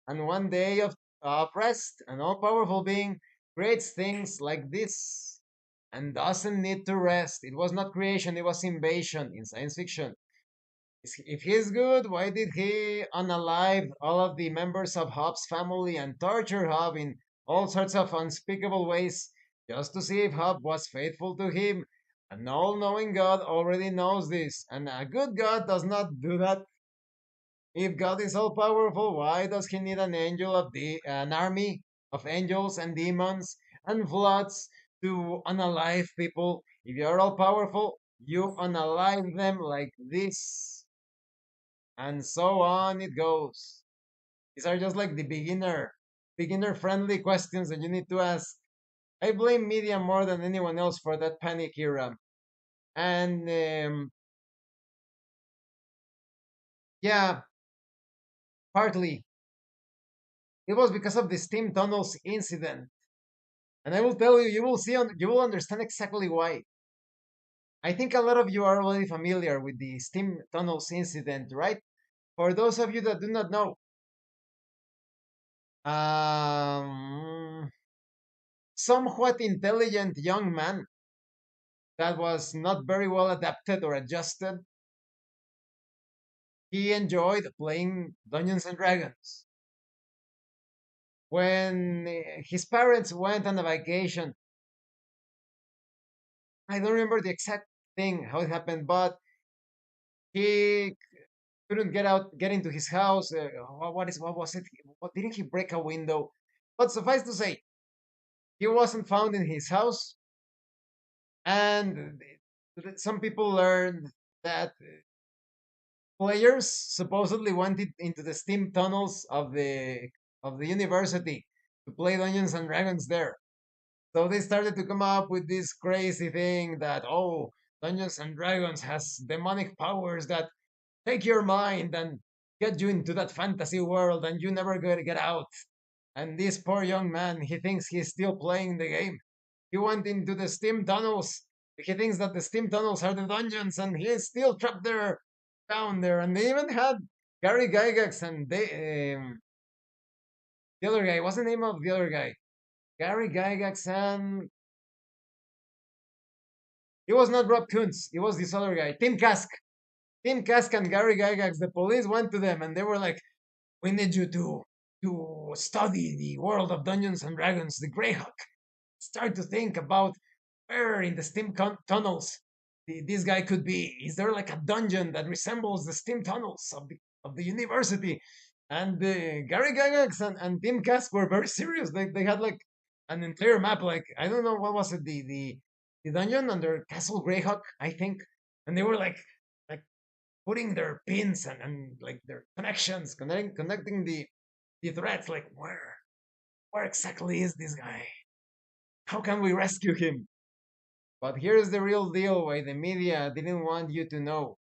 A: And one day of rest, an all powerful being creates things like this and doesn't need to rest. It was not creation, it was invasion in science fiction. If he's good, why did he unalive all of the members of Hobb's family and torture Hobb in all sorts of unspeakable ways just to see if Hobb was faithful to him? An all knowing God already knows this, and a good God does not do that. If God is all powerful, why does he need an army of angels and demons and floods to unalive people? If you're all powerful, you unalive them like this. and so on it goes. These are just like the beginner friendly questions that you need to ask. I blame media more than anyone else for that panic era. And yeah, partly it was because of the steam tunnels incident. And I will tell you, you will understand exactly why. I think a lot of you are already familiar with the steam tunnels incident, right? For those of you that do not know, somewhat intelligent young man that was not very well adapted or adjusted, he enjoyed playing Dungeons and Dragons. When his parents went on a vacation, I don't remember the exact thing how it happened, but he couldn't get into his house. What was it? What didn't he break a window? But suffice to say, he wasn't found in his house, and some people learned that players supposedly went into the steam tunnels of the university to play Dungeons and Dragons there. So they started to come up with this crazy thing that Dungeons and Dragons has demonic powers that take your mind and get you into that fantasy world and you never get out. And this poor young man, he thinks he's still playing the game. He went into the steam tunnels. He thinks that the steam tunnels are the dungeons and he is still trapped there, down there. And they even had Gary Gygax and the other guy. What's the name of the other guy? Gary Gygax and it was not Rob Kuntz. It was this other guy, Tim Kask. Tim Kask and Gary Gygax. The police went to them and they were like, "We need you to study the world of Dungeons and Dragons, the Greyhawk. Start to think about where in the steam tunnels this guy could be. Is there like a dungeon that resembles the steam tunnels of the university?" And Gary Gygax and Tim Kask were very serious. They had like an entire map. Like I don't know what was it, the dungeon under Castle Greyhawk, I think. And they were like putting their pins and like their connections, connecting the threads. Like where exactly is this guy? How can we rescue him? But here's the real deal why the media didn't want you to know.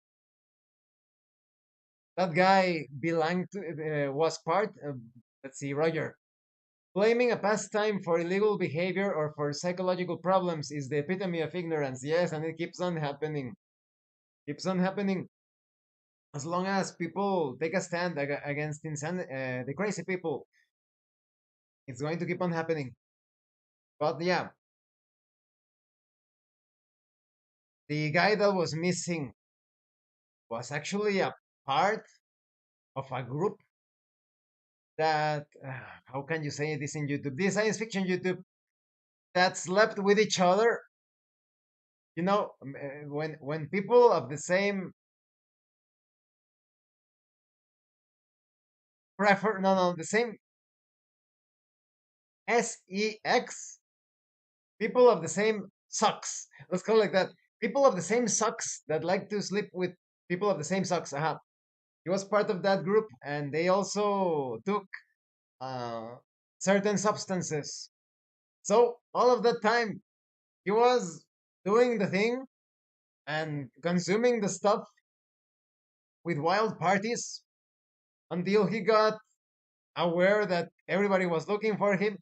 A: That guy belonged to, was part of, let's see, Roger. Blaming a pastime for illegal behavior or for psychological problems is the epitome of ignorance. Yes, and it keeps on happening. Keeps on happening. As long as people take a stand against the crazy people, it's going to keep on happening. But yeah, the guy that was missing was actually a part of a group that how can you say this in YouTube? This science fiction YouTube that slept with each other. You know, when people of the same the same sex, people of the same socks. Let's call it like that. People of the same socks that like to sleep with people of the same socks. He was part of that group, and they also took uh, certain substances. So all of that time, he was doing the thing and consuming the stuff with wild parties until he got aware that everybody was looking for him.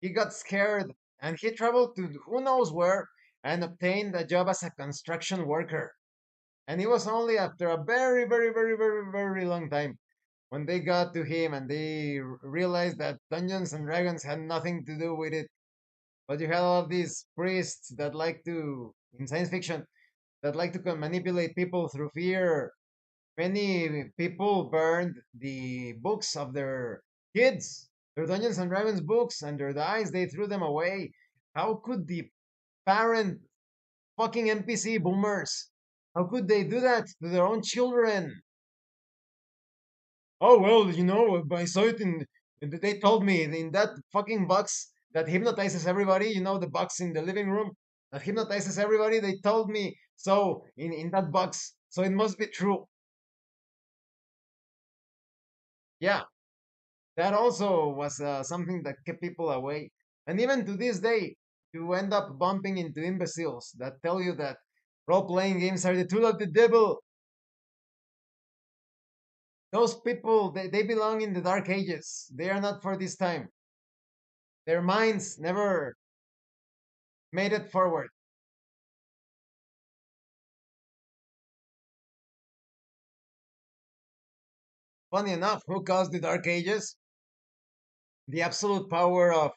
A: He got scared and he traveled to who knows where and obtained a job as a construction worker. And it was only after a very, very, very, very, very long time when they got to him and they realized that Dungeons and Dragons had nothing to do with it. But you had all of these priests that like to, in science fiction, that like to manipulate people through fear. Many people burned the books of their kids, their Dungeons and Dragons books, and their dice. They threw them away. How could the parent fucking NPC boomers? How could they do that to their own children? Oh well, you know, I saw it in. They told me in that fucking box that hypnotizes everybody. You know, the box in the living room that hypnotizes everybody. They told me so in that box. So it must be true. Yeah, that also was something that kept people away. And even to this day, you end up bumping into imbeciles that tell you that role playing games are the tool of the devil. Those people, they belong in the dark ages. They are not for this time. Their minds never made it forward. Funny enough, who caused the dark ages? The absolute power of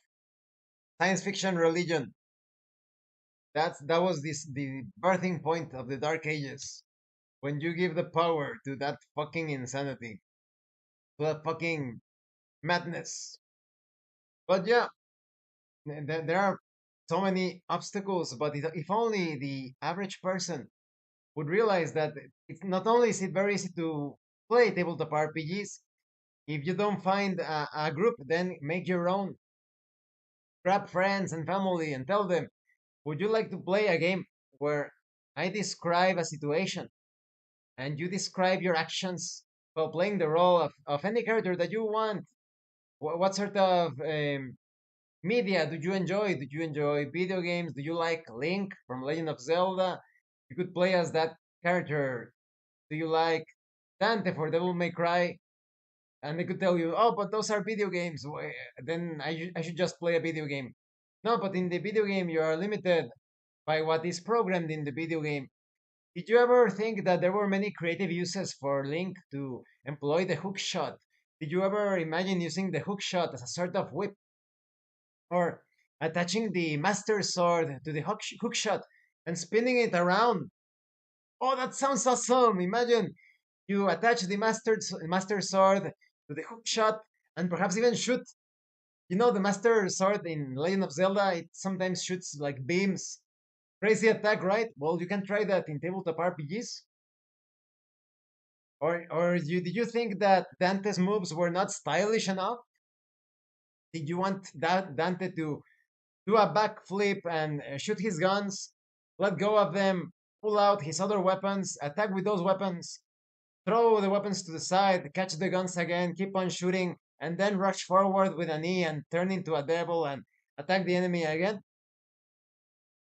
A: science fiction religion. That was the birthing point of the dark ages. When you give the power to that fucking insanity, to that fucking madness. But yeah, there are so many obstacles. But if only the average person would realize that it's not only is it very easy to play tabletop RPGs. If you don't find a group, then make your own. Grab friends and family and tell them, would you like to play a game where I describe a situation and you describe your actions while playing the role of any character that you want? What sort of media do you enjoy? Do you enjoy video games? Do you like Link from Legend of Zelda? You could play as that character. Do you like Dante for Devil May Cry? And they could tell you, oh, but those are video games. Then I should just play a video game. No, but in the video game, you are limited by what is programmed in the video game. Did you ever think that there were many creative uses for Link to employ the hook shot? Did you ever imagine using the hook shot as a sort of whip or attaching the master sword to the hook shot and spinning it around? Oh, that sounds awesome! Imagine you attach the master sword to the hook shot and perhaps even shoot. You know, the master sword in Legend of Zelda, it sometimes shoots like beams. Crazy attack, right? Well, you can try that in tabletop RPGs. Or did you think that Dante's moves were not stylish enough? Did you want that Dante to do a backflip and shoot his guns, let go of them, pull out his other weapons, attack with those weapons, throw the weapons to the side, catch the guns again, keep on shooting, and then rush forward with an E and turn into a devil and attack the enemy again?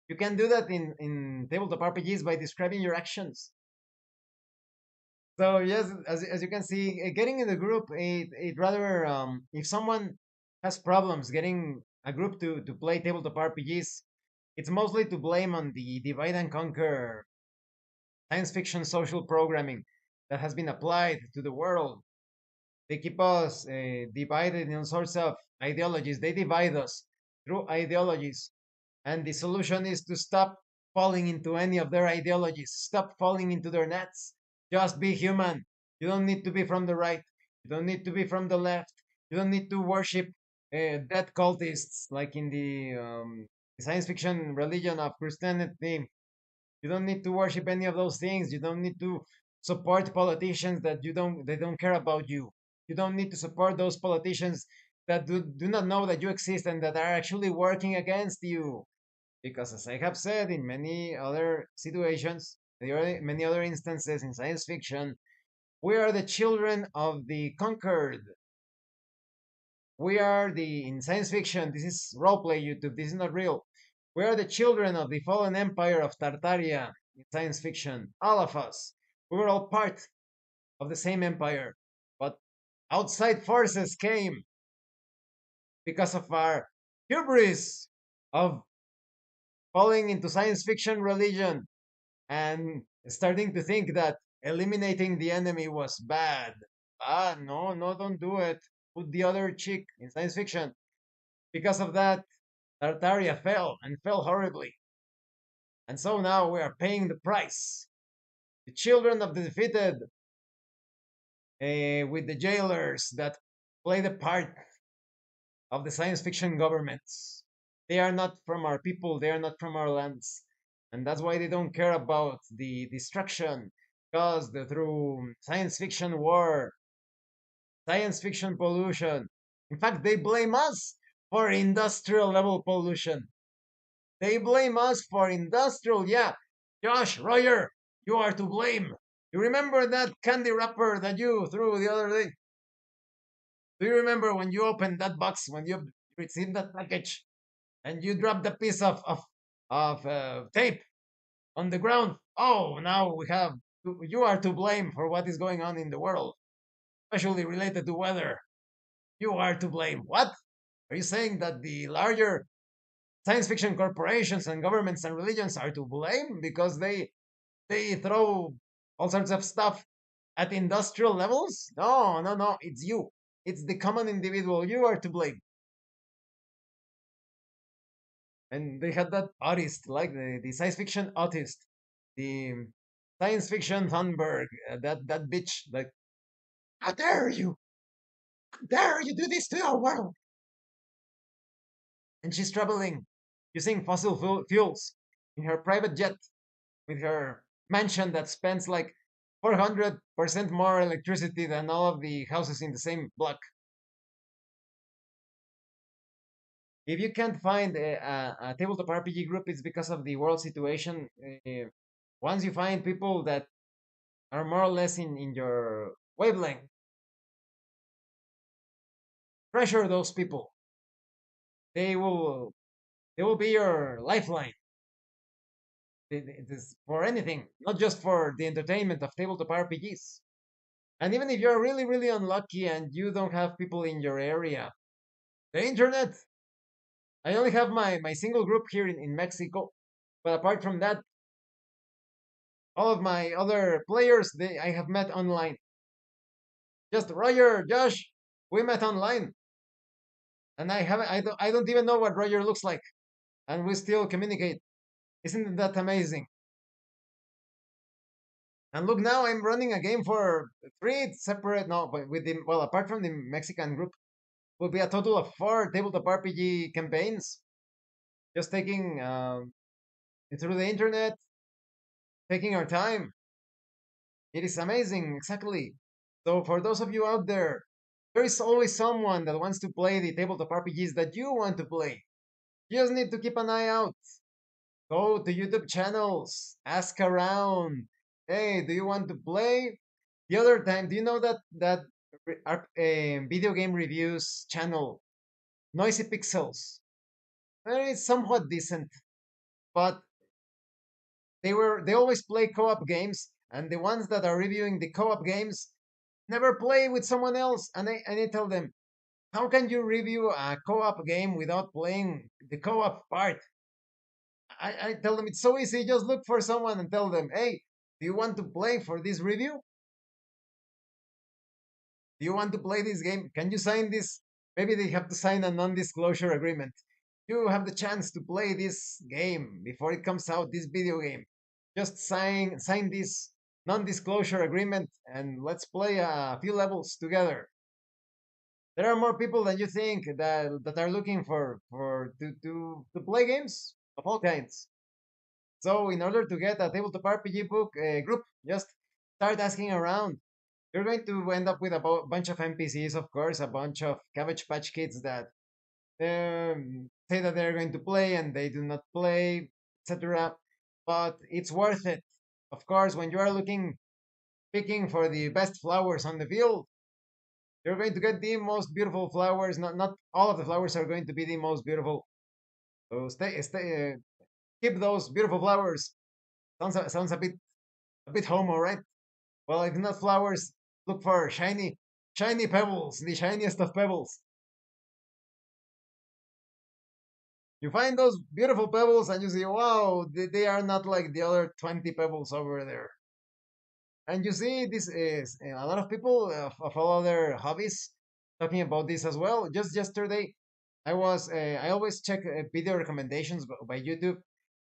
A: You can do that in tabletop RPGs by describing your actions. So yes, as you can see, getting in the group, it rather if someone has problems getting a group to play tabletop RPGs, it's mostly to blame on the divide and conquer science fiction social programming that has been applied to the world. They keep us divided in all sorts of ideologies. They divide us through ideologies. And the solution is to stop falling into any of their ideologies, stop falling into their nets. Just be human. You don't need to be from the right. You don't need to be from the left. You don't need to worship dead cultists like in the science fiction religion of Christianity. You don't need to worship any of those things. You don't need to support politicians that they don't care about you. You don't need to support those politicians that do not know that you exist and that are actually working against you. Because as I have said in many other situations, many other instances in science fiction, we are the children of the conquered. We are the in science fiction. This is roleplay YouTube. This is not real. We are the children of the fallen empire of Tartaria in science fiction. All of us. We were all part of the same empire, but outside forces came because of our hubris of falling into science fiction religion and starting to think that eliminating the enemy was bad. Ah, no, no, don't do it. Put the other chick in science fiction. Because of that, Tartaria fell and fell horribly. And so now we are paying the price. The children of the defeated, with the jailers that play the part of the science fiction governments. They are not from our people, they are not from our lands. And that's why they don't care about the destruction caused through science fiction war, science fiction pollution. In fact, they blame us for industrial level pollution. They blame us for industrial, yeah. Josh, Roger, you are to blame. You remember that candy wrapper that you threw the other day? Do you remember when you opened that box, when you received that package, and you dropped the piece of tape on the ground? Oh, now we have you are to blame for what is going on in the world, especially related to weather. You are to blame. What? Are you saying that the larger science fiction corporations and governments and religions are to blame because they throw all sorts of stuff at industrial levels? No, no, no. It's you. It's the common individual. You are to blame. And they had that artist, like the science fiction artist, the science fiction Thunberg, that bitch. Like, how dare you? How dare you do this to our world? And she's traveling using fossil fuels in her private jet with her mansion that spends like 400% more electricity than all of the houses in the same block. If you can't find a tabletop RPG group, it's because of the world situation. Once you find people that are more or less in your wavelength, pressure those people. They will they will be your lifeline. It is for anything, not just for the entertainment of tabletop RPGs. And even if you're really, really unlucky and you don't have people in your area, the internet. I only have my single group here in Mexico, but apart from that, all of my other players I have met online. Just Roger, Josh, we met online, and I don't even know what Roger looks like, and we still communicate. Isn't that amazing? And look, now I'm running a game for three separate, no, but with the well, apart from the Mexican group, will be a total of four tabletop RPG campaigns. Just taking it through the internet, taking our time. It is amazing, exactly. So for those of you out there, there is always someone that wants to play the tabletop RPGs that you want to play. You just need to keep an eye out. Go to YouTube channels, ask around. Hey, do you want to play? The other time, do you know that video game reviews channel, Noisy Pixels? It's somewhat decent, but they always play co-op games, and the ones that are reviewing the co-op games never play with someone else. And I tell them, how can you review a co-op game without playing the co-op part? I tell them it's so easy. Just look for someone and tell them, hey, do you want to play for this review? Do you want to play this game? Can you sign this? Maybe they have to sign a non-disclosure agreement. You have the chance to play this game before it comes out, this video game. Just sign this non-disclosure agreement and let's play a few levels together. There are more people than you think that are looking to play games of all kinds. So in order to get a tabletop RPG book group, just start asking around. You're going to end up with a bunch of NPCs, of course, a bunch of Cabbage Patch Kids that say that they're going to play and they do not play, etc. But it's worth it. Of course, when you are picking for the best flowers on the field, you're going to get the most beautiful flowers. Not all of the flowers are going to be the most beautiful. So keep those beautiful flowers. Sounds a bit homo, right? Well, if not flowers, look for shiny pebbles, the shiniest of pebbles. You find those beautiful pebbles and you see, wow, they are not like the other 20 pebbles over there. And you see, this is a lot of people of all other hobbies talking about this as well. Just yesterday, I always check video recommendations by YouTube,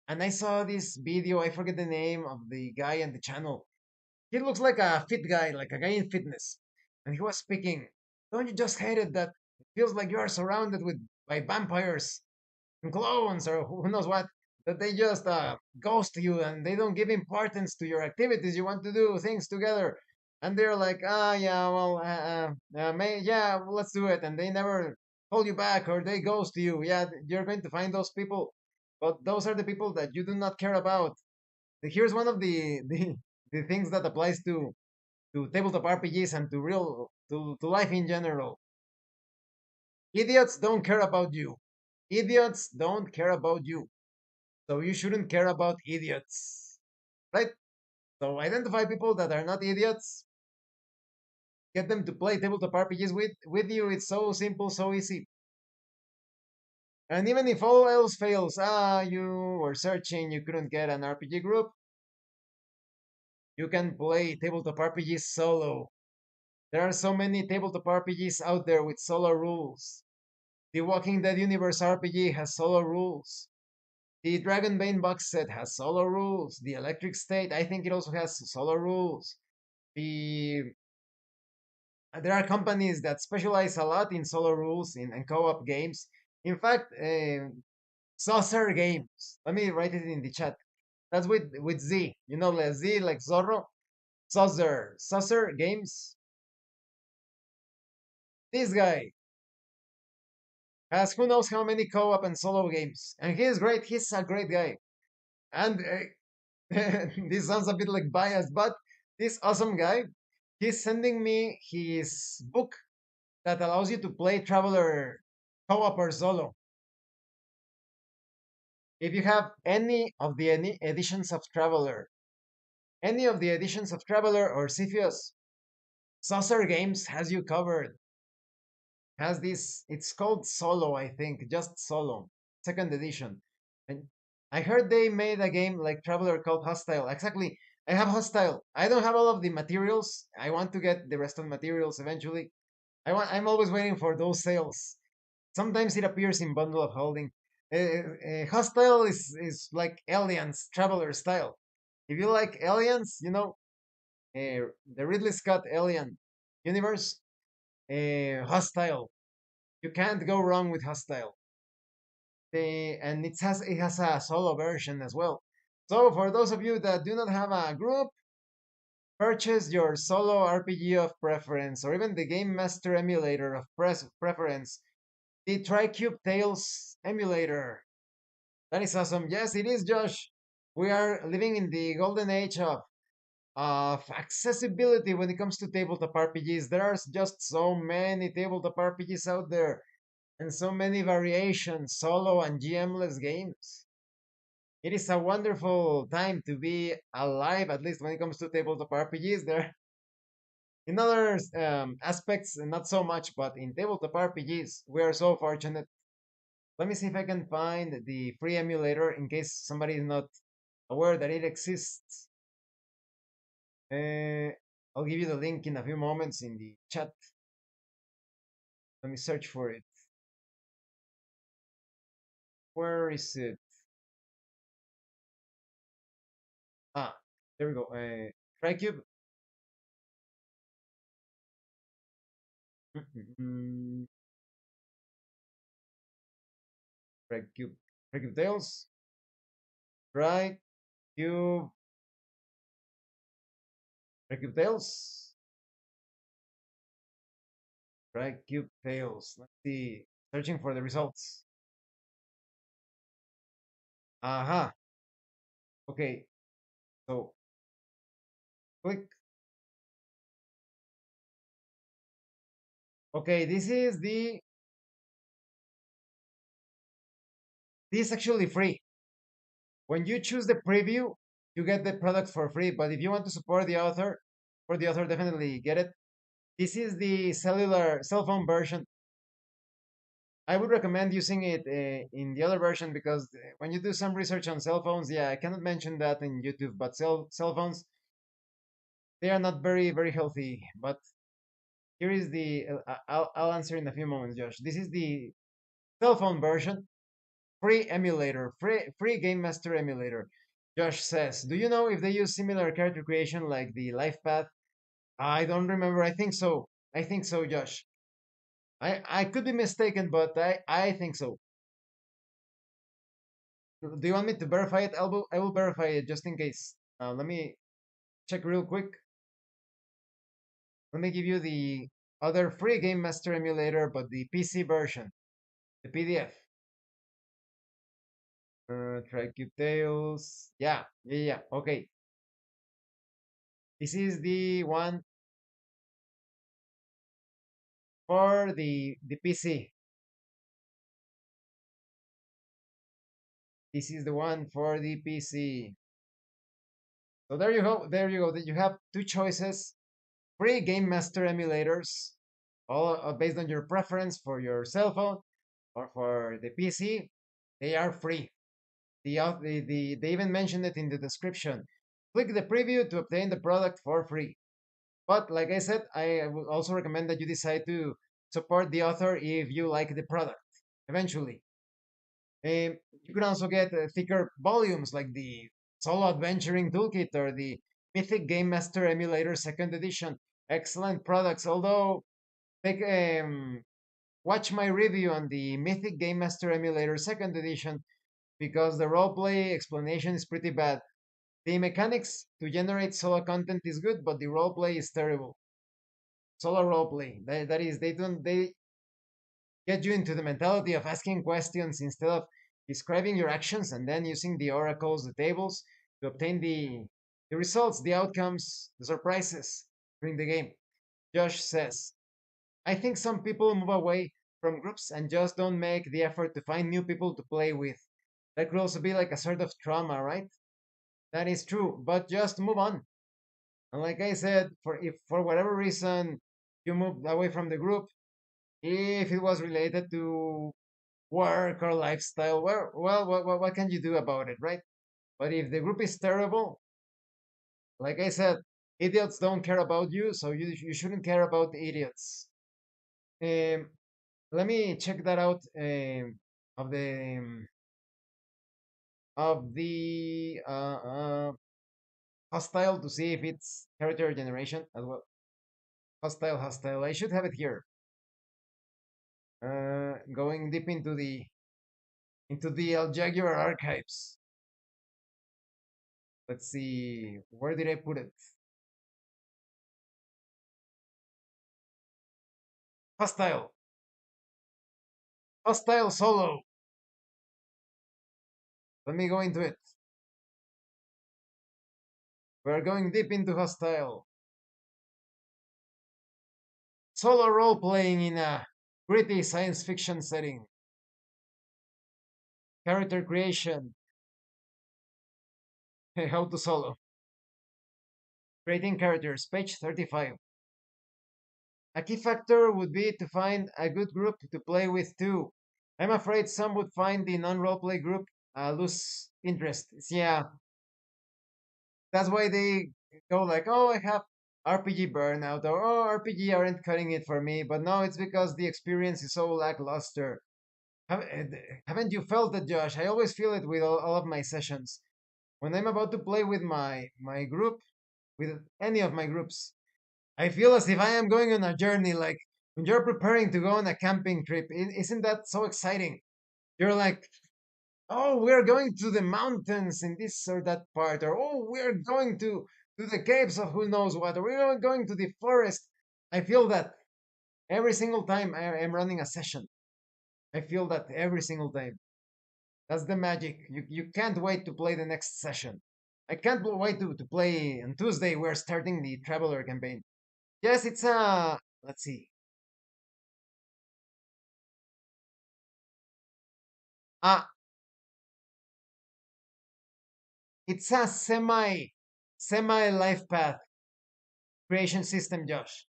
A: and I saw this video. I forget the name of the guy and the channel. He looks like a fit guy, like a guy in fitness, and he was speaking. Don't you just hate it that it feels like you are surrounded with by vampires clones or who knows what, that they just ghost you and they don't give importance to your activities. You want to do things together, and they're like, ah, yeah, well, yeah, well, let's do it, and they never hold you back or they ghost you. Yeah, you're going to find those people, but those are the people that you do not care about. Here's one of the things that applies to tabletop RPGs and to life in general. Idiots don't care about you. Idiots don't care about you. So you shouldn't care about idiots. Right? So identify people that are not idiots. Get them to play tabletop RPGs with you. It's so simple, so easy. And even if all else fails, you were searching, you couldn't get an RPG group, you can play tabletop RPGs solo. There are so many tabletop RPGs out there with solo rules. The Walking Dead Universe RPG has solo rules. The Dragonbane box set has solo rules. The Electric State, I think it also has solo rules. The There are companies that specialize a lot in solo rules and co-op games. In fact, Saucer Games. Let me write it in the chat. That's with Z. You know, like Z like Zorro. Saucer Games. This guy has who knows how many co-op and solo games, and he is great. He's a great guy. And this sounds a bit like biased, but this awesome guy, he's sending me his book that allows you to play Traveler co-op or solo. If you have any editions of Traveler, any of the editions of Traveler or Cepheus, Saucer Games has you covered. Has this, it's called Solo, I think, just Solo, second edition. And I heard they made a game like Traveler called Hostile. Exactly. I have Hostile. I don't have all of the materials. I want to get the rest of the materials eventually. I'm always waiting for those sales. Sometimes it appears in bundle of holding. Hostile is like Aliens, Traveler style. If you like Aliens, the Ridley Scott Alien universe, Hostile. You can't go wrong with Hostile. And it has a solo version as well. So for those of you that do not have a group, purchase your solo RPG of preference, or even the Game Master emulator of preference, the Tricube Tales emulator. That is awesome. Yes, it is, Josh. We are living in the golden age of accessibility when it comes to tabletop RPGs. There are just so many tabletop RPGs out there and so many variations, solo and GM-less games. It is a wonderful time to be alive, at least when it comes to tabletop RPGs. There, in other aspects, not so much, but in tabletop RPGs, we are so fortunate. Let me see if I can find the free emulator in case somebody is not aware that it exists. Uh, I'll give you the link in a few moments in the chat. Let me search for it. Where is it? Ah, there we go. TriCube. Mm-mm-mm. TriCube. TriCube Tales. TriCube. TriCube Tales. TriCube Tales. Let's see. Searching for the results. Aha. Okay. So click. Okay, this is actually free. When you choose the preview, you get the product for free. But if you want to support the author, definitely get it. This is the cellular cell phone version. I would recommend using it in the other version because when you do some research on cell phones, yeah, I cannot mention that in YouTube, but cell phones, they are not very healthy. But here is the I'll answer in a few moments, Josh. This is the cell phone version, free emulator, free Game Master emulator. Josh says, do you know if they use similar character creation like the life path? I don't remember. I think so. I think so, Josh. I could be mistaken, but I think so. Do you want me to verify it? I will verify it just in case. Let me check real quick. Let me give you the other free Game Master emulator, but the PC version, the PDF. Tricube Tales. Yeah. Okay. This is the one for the PC. This is the one for the PC. So there you go. There you go. You have two choices: free Game Master emulators, all based on your preference for your cell phone or for the PC. They are free. They even mentioned it in the description. Click the preview to obtain the product for free. But like I said, I would also recommend that you decide to support the author if you like the product eventually. You can also get thicker volumes like the Solo Adventuring Toolkit or the Mythic Game Master Emulator Second Edition. Excellent products. Although, take, watch my review on the Mythic Game Master Emulator Second Edition because the roleplay explanation is pretty bad. The mechanics to generate solo content is good, but the roleplay is terrible. Solo roleplay. They get you into the mentality of asking questions instead of describing your actions and then using the oracles, the tables to obtain the results, the outcomes, the surprises during the game. Josh says, I think some people move away from groups and just don't make the effort to find new people to play with. That could also be like a sort of trauma, right? That is true, but just move on. And like I said, for if for whatever reason you moved away from the group, if it was related to work or lifestyle, what can you do about it, right? But if the group is terrible, like I said, idiots don't care about you, so you shouldn't care about the idiots. Um, Let me check that out of the hostile to see if it's character generation as well. Hostile. I should have it here. Going deep into the Jaguar archives. Let's see, where did I put it? Hostile. Hostile solo. Let me go into it. We're going deep into hostile. Solo role playing in a gritty science fiction setting. Character creation. How to solo. Creating characters. Page 35. A key factor would be to find a good group to play with too. I'm afraid some would find the non-roleplay group lose interest. Yeah, that's why they go like, "Oh, I have RPG burnout," or "Oh, RPG aren't cutting it for me." But no, it's because the experience is so lackluster. Haven't you felt it, Josh? I always feel it with all of my sessions. When I'm about to play with my group, with any of my groups, I feel as if I am going on a journey. Like when you're preparing to go on a camping trip, isn't that so exciting? You're like, oh, we're going to the mountains in this or that part, or oh, we're going to the caves of who knows what, or we're going to the forest. I feel that every single time I am running a session. I feel that every single time. That's the magic. You can't wait to play the next session. I can't wait to play on Tuesday. We're starting the Traveler campaign. Yes, it's a. Let's see. Uh, it's a semi life path creation system, Josh.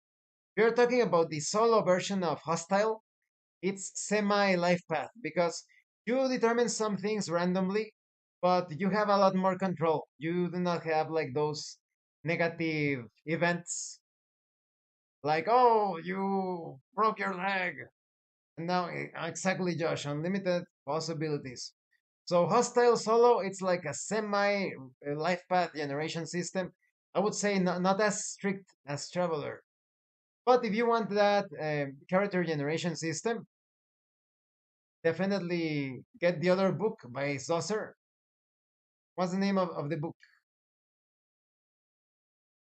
A: We're talking about the solo version of Hostile. It's semi life path because you determine some things randomly, but you have a lot more control. You do not have like those negative events like, oh, you broke your leg. And now, exactly, Josh, unlimited possibilities. So, Hostile Solo, it's like a semi life path generation system. I would say not as strict as Traveler. But if you want that character generation system, definitely get the other book by Saucer. What's the name of the book?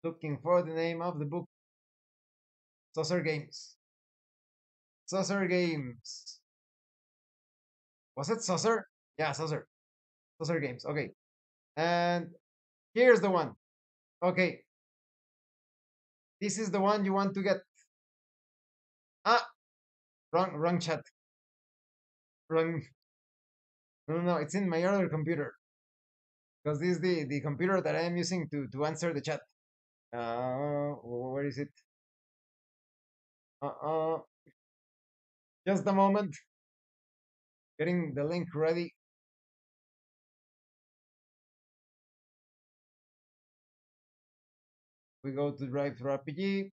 A: Looking for the name of the book. Saucer Games. Saucer Games. Was it Saucer? Yeah, Saucer. Saucer Games. Okay. And here's the one. Okay. This is the one you want to get. Ah, wrong chat. Wrong No, no, no, it's in my other computer because this is the computer that I am using to answer the chat. Where is it? Uh, just a moment. Getting the link ready. We go to Drive through RPG.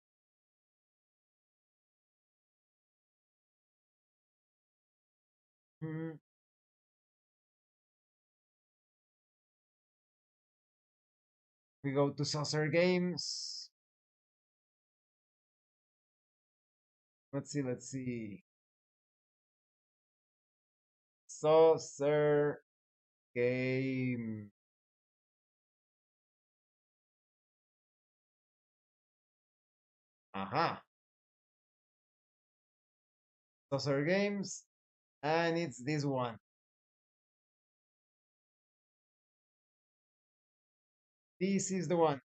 A: Hmm, We go to Saucer Games. Let's see, let's see. Saucer Game. Aha. Saucer Games. And it's this one. This is the one.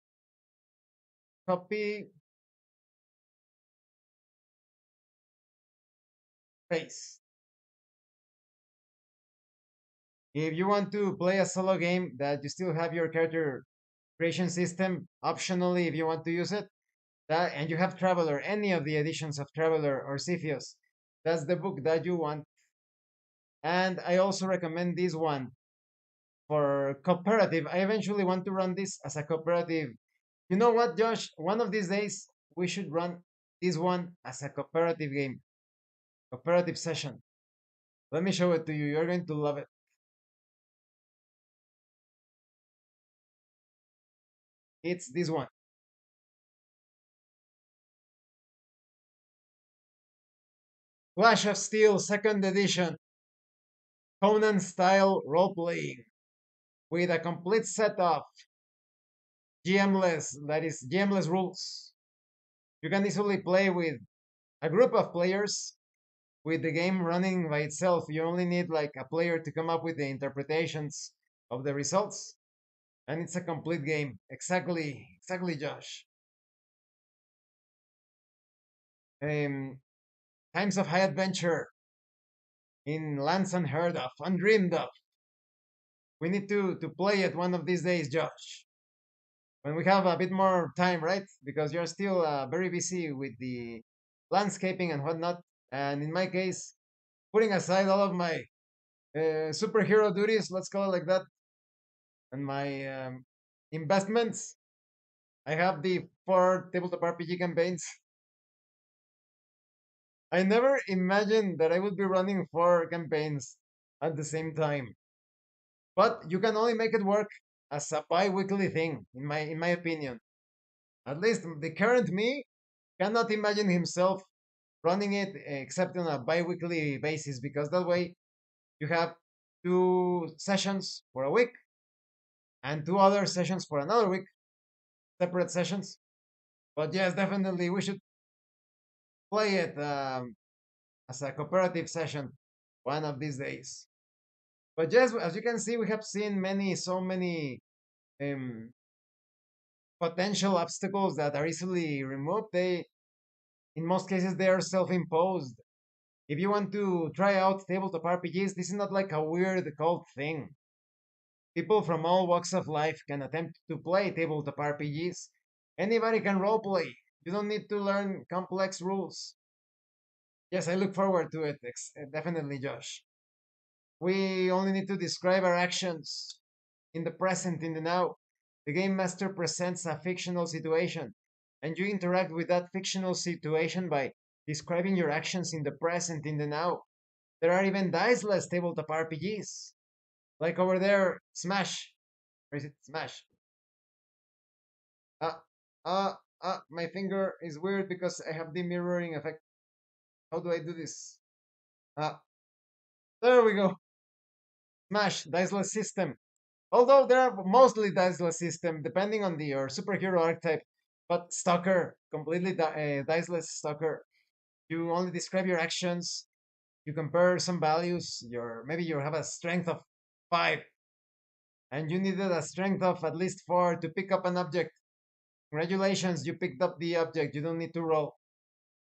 A: Copy, paste. If you want to play a solo game that you still have your character creation system, optionally, if you want to use it, that and you have Traveler, any of the editions of Traveler or Cepheus, that's the book that you want. And I also recommend this one for cooperative. I eventually want to run this as a cooperative. You know what, Josh? One of these days we should run this one as a cooperative game, cooperative session. Let me show it to you. You're going to love it. It's this one. Clash of Steel Second Edition, Conan style role playing with a complete set of GMless, that is GMless rules. You can easily play with a group of players with the game running by itself. You only need like a player to come up with the interpretations of the results, and it's a complete game. Exactly, exactly, Josh. Um, Times of high adventure in lands unheard of, undreamed of. We need to play it one of these days, Josh, when we have a bit more time, right? Because you're still very busy with the landscaping and whatnot. And in my case, putting aside all of my superhero duties, let's call it like that, and my investments, I have the 4 tabletop RPG campaigns. I never imagined that I would be running 4 campaigns at the same time. But you can only make it work as a bi-weekly thing, in my opinion. At least the current me cannot imagine himself running it except on a bi-weekly basis because that way you have 2 sessions for a week and 2 other sessions for another week, separate sessions. But yes, definitely we should play it as a cooperative session one of these days. But yes, as you can see, we have seen so many um, potential obstacles that are easily removed. In most cases, they are self-imposed. If you want to try out tabletop RPGs, this is not like a weird cult thing. People from all walks of life can attempt to play tabletop RPGs. Anybody can roleplay. You don't need to learn complex rules. Yes, I look forward to it, definitely, Josh. We only need to describe our actions in the present, in the now. The game master presents a fictional situation, and you interact with that fictional situation by describing your actions in the present, in the now. There are even diceless tabletop RPGs. Like over there, Smash. Or is it Smash? Uh, my finger is weird because I have the mirroring effect. How do I do this? Uh, there we go. Smash, diceless system. Although they are mostly diceless system, depending on your superhero archetype. But Stalker, completely diceless Stalker. You only describe your actions. You compare some values. Maybe you have a strength of 5, and you needed a strength of at least 4 to pick up an object. Congratulations, you picked up the object. You don't need to roll.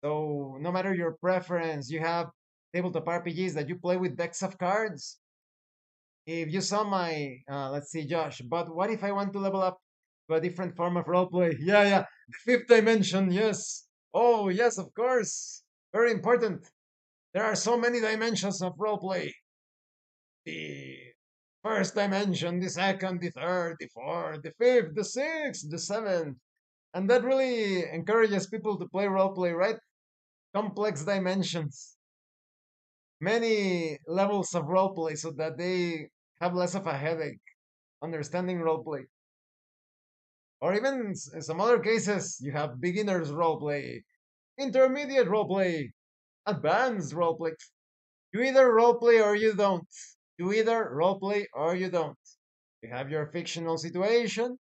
A: So no matter your preference, you have tabletop RPGs that you play with decks of cards. If you saw my, let's see, Josh, but what if I want to level up to a different form of roleplay? Yeah, yeah, the fifth dimension, yes. Oh, yes, of course. Very important. There are so many dimensions of roleplay. The first dimension, the second, the third, the fourth, the fifth, the sixth, the seventh. And that really encourages people to play roleplay, right? Complex dimensions, many levels of roleplay so that they have less of a headache understanding roleplay. Or even in some other cases, you have beginners roleplay, intermediate roleplay, advanced roleplay. You either roleplay or you don't. You either roleplay or you don't. You have your fictional situation.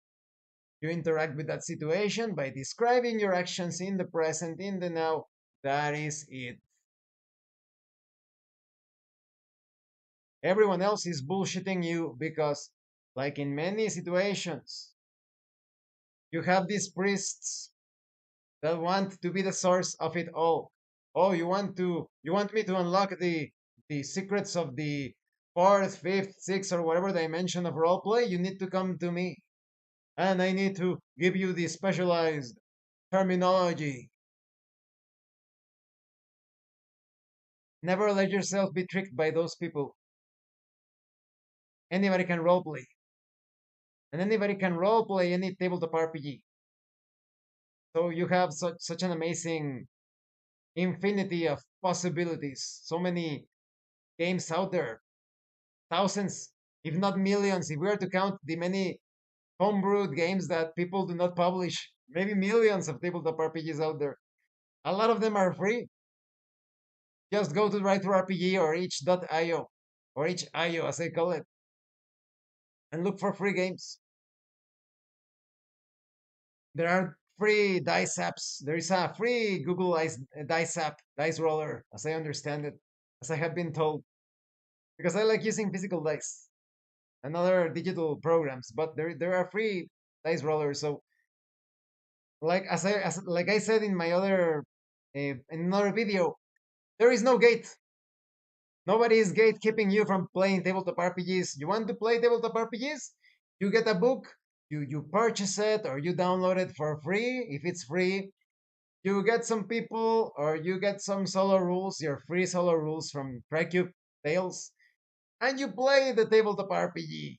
A: You interact with that situation by describing your actions in the present, in the now. That is it. Everyone else is bullshitting you because, like in many situations, you have these priests that want to be the source of it all. Oh, you want me to unlock the secrets of the fourth, fifth, sixth, or whatever dimension of roleplay? You need to come to me, and I need to give you the specialized terminology. Never let yourself be tricked by those people. Anybody can roleplay, and anybody can roleplay any tabletop RPG. So you have such an amazing infinity of possibilities. So many games out there, thousands, if not millions, if we are to count the many homebrewed games that people do not publish, maybe millions of tabletop RPGs out there. A lot of them are free. Just go to Right to RPG or itch.io, or itch.io as I call it, and look for free games. There are free dice apps. There is a free Google Dice app, Dice Roller, as I understand it, as I have been told, because I like using physical dice and other digital programs, but there are free dice rollers. So like I said in my other in another video, there is no gate. Nobody is gatekeeping you from playing tabletop RPGs. You want to play tabletop RPGs? You get a book, you purchase it or you download it for free. If it's free, you get some people or you get some solo rules, your free solo rules from Precube Tales, and you play the tabletop RPG.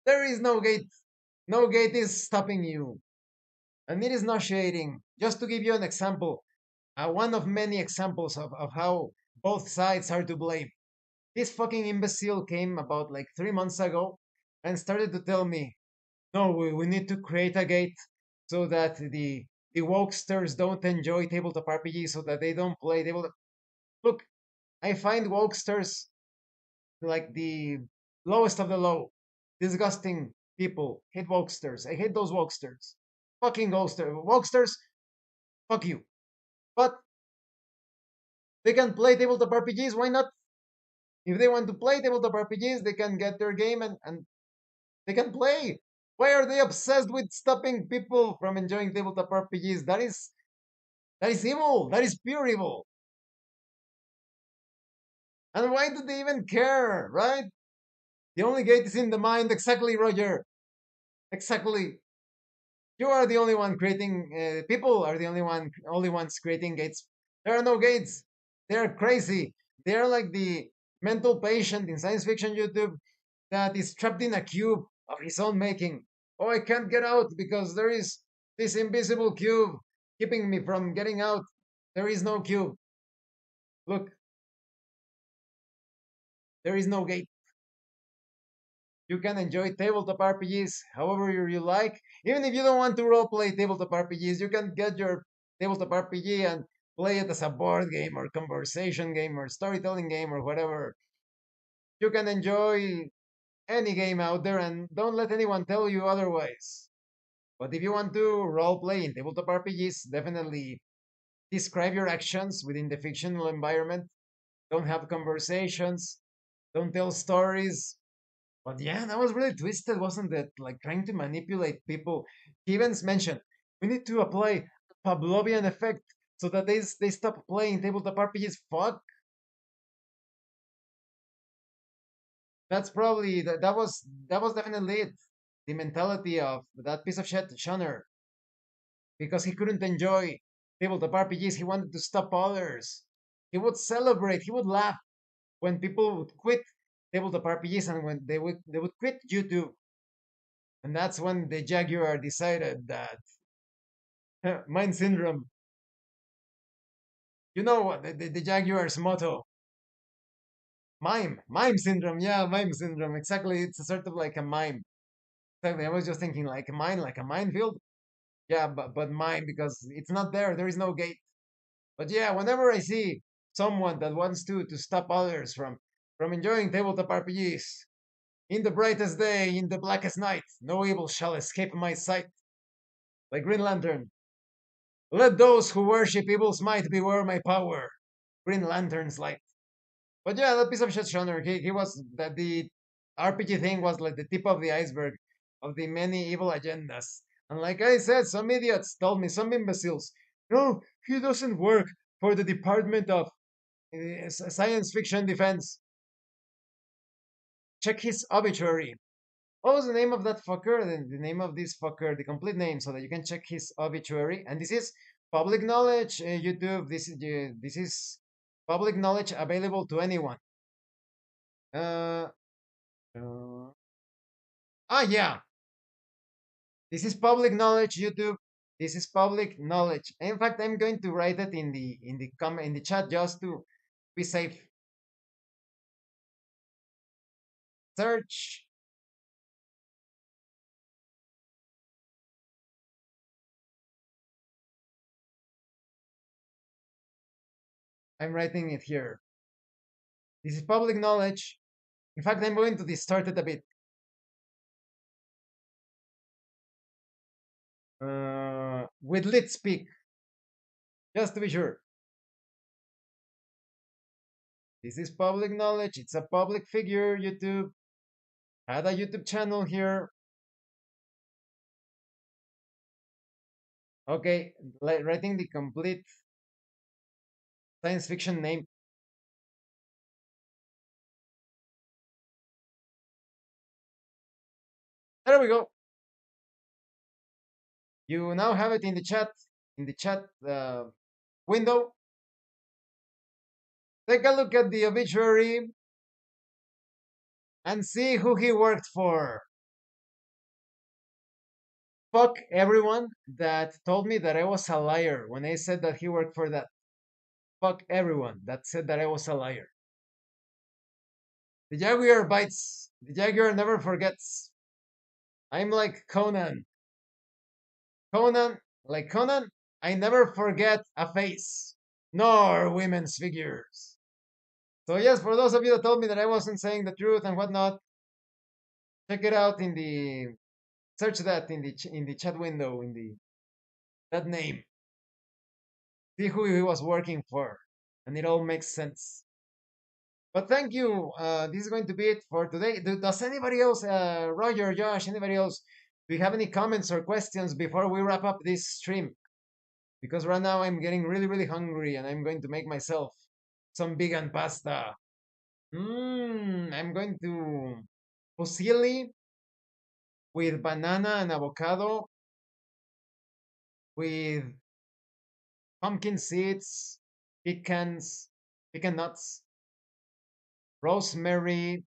A: There is no gate. No gate is stopping you. And it is not shading. Just to give you an example, one of many examples of how both sides are to blame. This fucking imbecile came about like 3 months ago and started to tell me, no, we need to create a gate so that the wokesters don't enjoy tabletop RPGs, so that they don't play tabletop. Look, I find wokesters like the lowest of the low. Disgusting people. Hate wokesters. I hate those wokesters. Fucking wokesters, fuck you. But they can play tabletop RPGs, why not? If they want to play tabletop RPGs, they can get their game and they can play. Why are they obsessed with stopping people from enjoying tabletop RPGs? That is evil. That is pure evil. And why do they even care, right? The only gate is in the mind. Exactly, Roger. Exactly. You are the only one creating. People are the only ones creating gates. There are no gates. They are crazy. They are like the mental patient in science fiction YouTube that is trapped in a cube of his own making. Oh, I can't get out because there is this invisible cube keeping me from getting out. There is no cube. Look, there is no gate. You can enjoy tabletop RPGs however you like. Even if you don't want to roleplay tabletop RPGs, you can get your tabletop RPG and play it as a board game or conversation game or storytelling game or whatever. You can enjoy any game out there and don't let anyone tell you otherwise. But if you want to roleplay in tabletop RPGs, definitely describe your actions within the fictional environment. Don't have conversations. Don't tell stories. But yeah, that was really twisted, wasn't it? Like trying to manipulate people. He even mentioned we need to apply Pavlovian effect so that they stop playing tabletop RPGs. Fuck. That's probably that was definitely it. The mentality of that piece of shit, Shunner, because he couldn't enjoy tabletop RPGs. He wanted to stop others. He would celebrate. He would laugh when people would quit tabletop RPGs and when they would quit YouTube. And that's when the Jaguar decided that mind syndrome. You know what the Jaguar's motto? Mime syndrome. Yeah, mime syndrome. Exactly. It's a sort of like a mime. Exactly. I was just thinking like a minefield. Yeah, but mime because it's not there. There is no gate. But yeah, whenever I see someone that wants to stop others from enjoying tabletop RPGs, in the brightest day, in the blackest night, no evil shall escape my sight. Like Green Lantern. Let those who worship evil's might beware my power. Green Lantern's light. But yeah, that piece of shit Shoner, he was that the RPG thing was like the tip of the iceberg of the many evil agendas. And like I said, some idiots told me, some imbeciles, no, he doesn't work for the Department of Science Fiction Defense. Check his obituary. What was the name of that fucker? The name of this fucker, the complete name, so that you can check his obituary. And this is public knowledge, YouTube. This is public knowledge available to anyone. Uh, uh, yeah, this is public knowledge, YouTube. This is public knowledge. In fact, I'm going to write it in the chat just to be safe. Search. I'm writing it here. This is public knowledge. In fact, I'm going to distort it a bit. With lit speak, just to be sure. This is public knowledge. It's a public figure. YouTube had a YouTube channel here. Okay, writing the complete science fiction name. There we go. You now have it in the chat window. Take a look at the obituary and see who he worked for. Fuck everyone that told me that I was a liar when I said that he worked for that. Fuck everyone that said that I was a liar. The Jaguar bites. The Jaguar never forgets. I'm like Conan. Like Conan, I never forget a face, nor women's figures. So yes, for those of you that told me that I wasn't saying the truth and whatnot, check it out in the search that in the chat window in the that name. See who he was working for, and it all makes sense. But thank you. This is going to be it for today. Does anybody else, Roger, Josh, anybody else, do you have any comments or questions before we wrap up this stream? Because right now I'm getting really, really hungry and I'm going to make myself some vegan pasta. I'm going to fusilli with banana and avocado, with pumpkin seeds, pecans, pecan nuts, rosemary.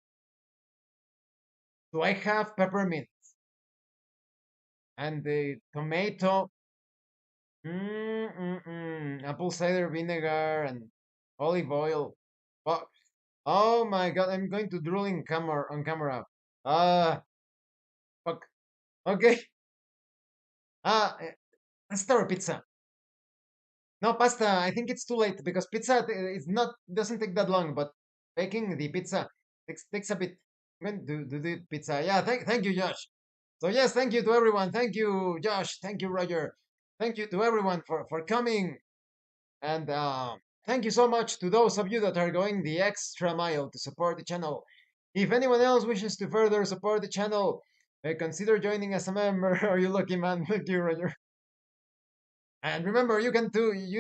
A: Do I have peppermint and the tomato? Apple cider vinegar and olive oil. Oh, oh my god, I'm going to drool in camera on camera. Ah, fuck. Okay. Pasta or pizza? No, pasta. I think it's too late because pizza is not doesn't take that long, but baking the pizza takes a bit. I'm going to do the pizza. Yeah, thank you, Josh. So yes, thank you to everyone. Thank you, Josh. Thank you, Roger. Thank you to everyone for coming. And thank you so much to those of you that are going the extra mile to support the channel. If anyone else wishes to further support the channel, consider joining as a member. Are you lucky, man? Thank you, Roger. And remember, you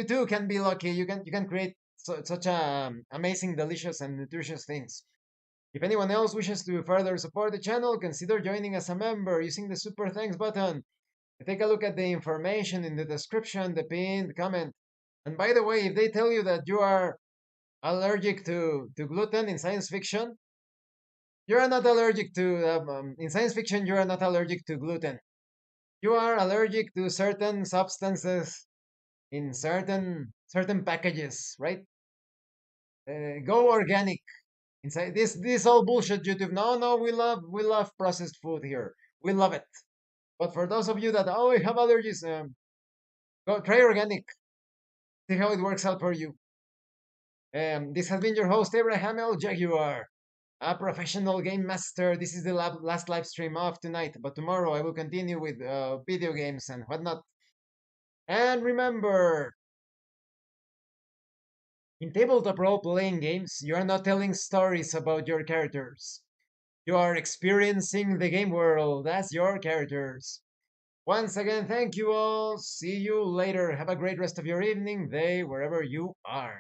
A: too can be lucky. You can create such amazing, delicious, and nutritious things. If anyone else wishes to further support the channel, consider joining as a member using the super thanks button. Take a look at the information in the description, the pinned comment. And by the way, if they tell you that you are allergic to gluten in science fiction, you are not allergic to, in science fiction, you are not allergic to gluten. You are allergic to certain substances in certain packages, right? Go organic. Inside this all bullshit YouTube. No, we love processed food here. We love it. But for those of you that I have allergies, go try organic. See how it works out for you. This has been your host Abraham L. Jaguar, a professional game master. This is the last live stream of tonight, but tomorrow I will continue with video games and whatnot. And remember, in tabletop role-playing games, you are not telling stories about your characters. You are experiencing the game world as your characters. Once again, thank you all. See you later. Have a great rest of your evening, day, wherever you are.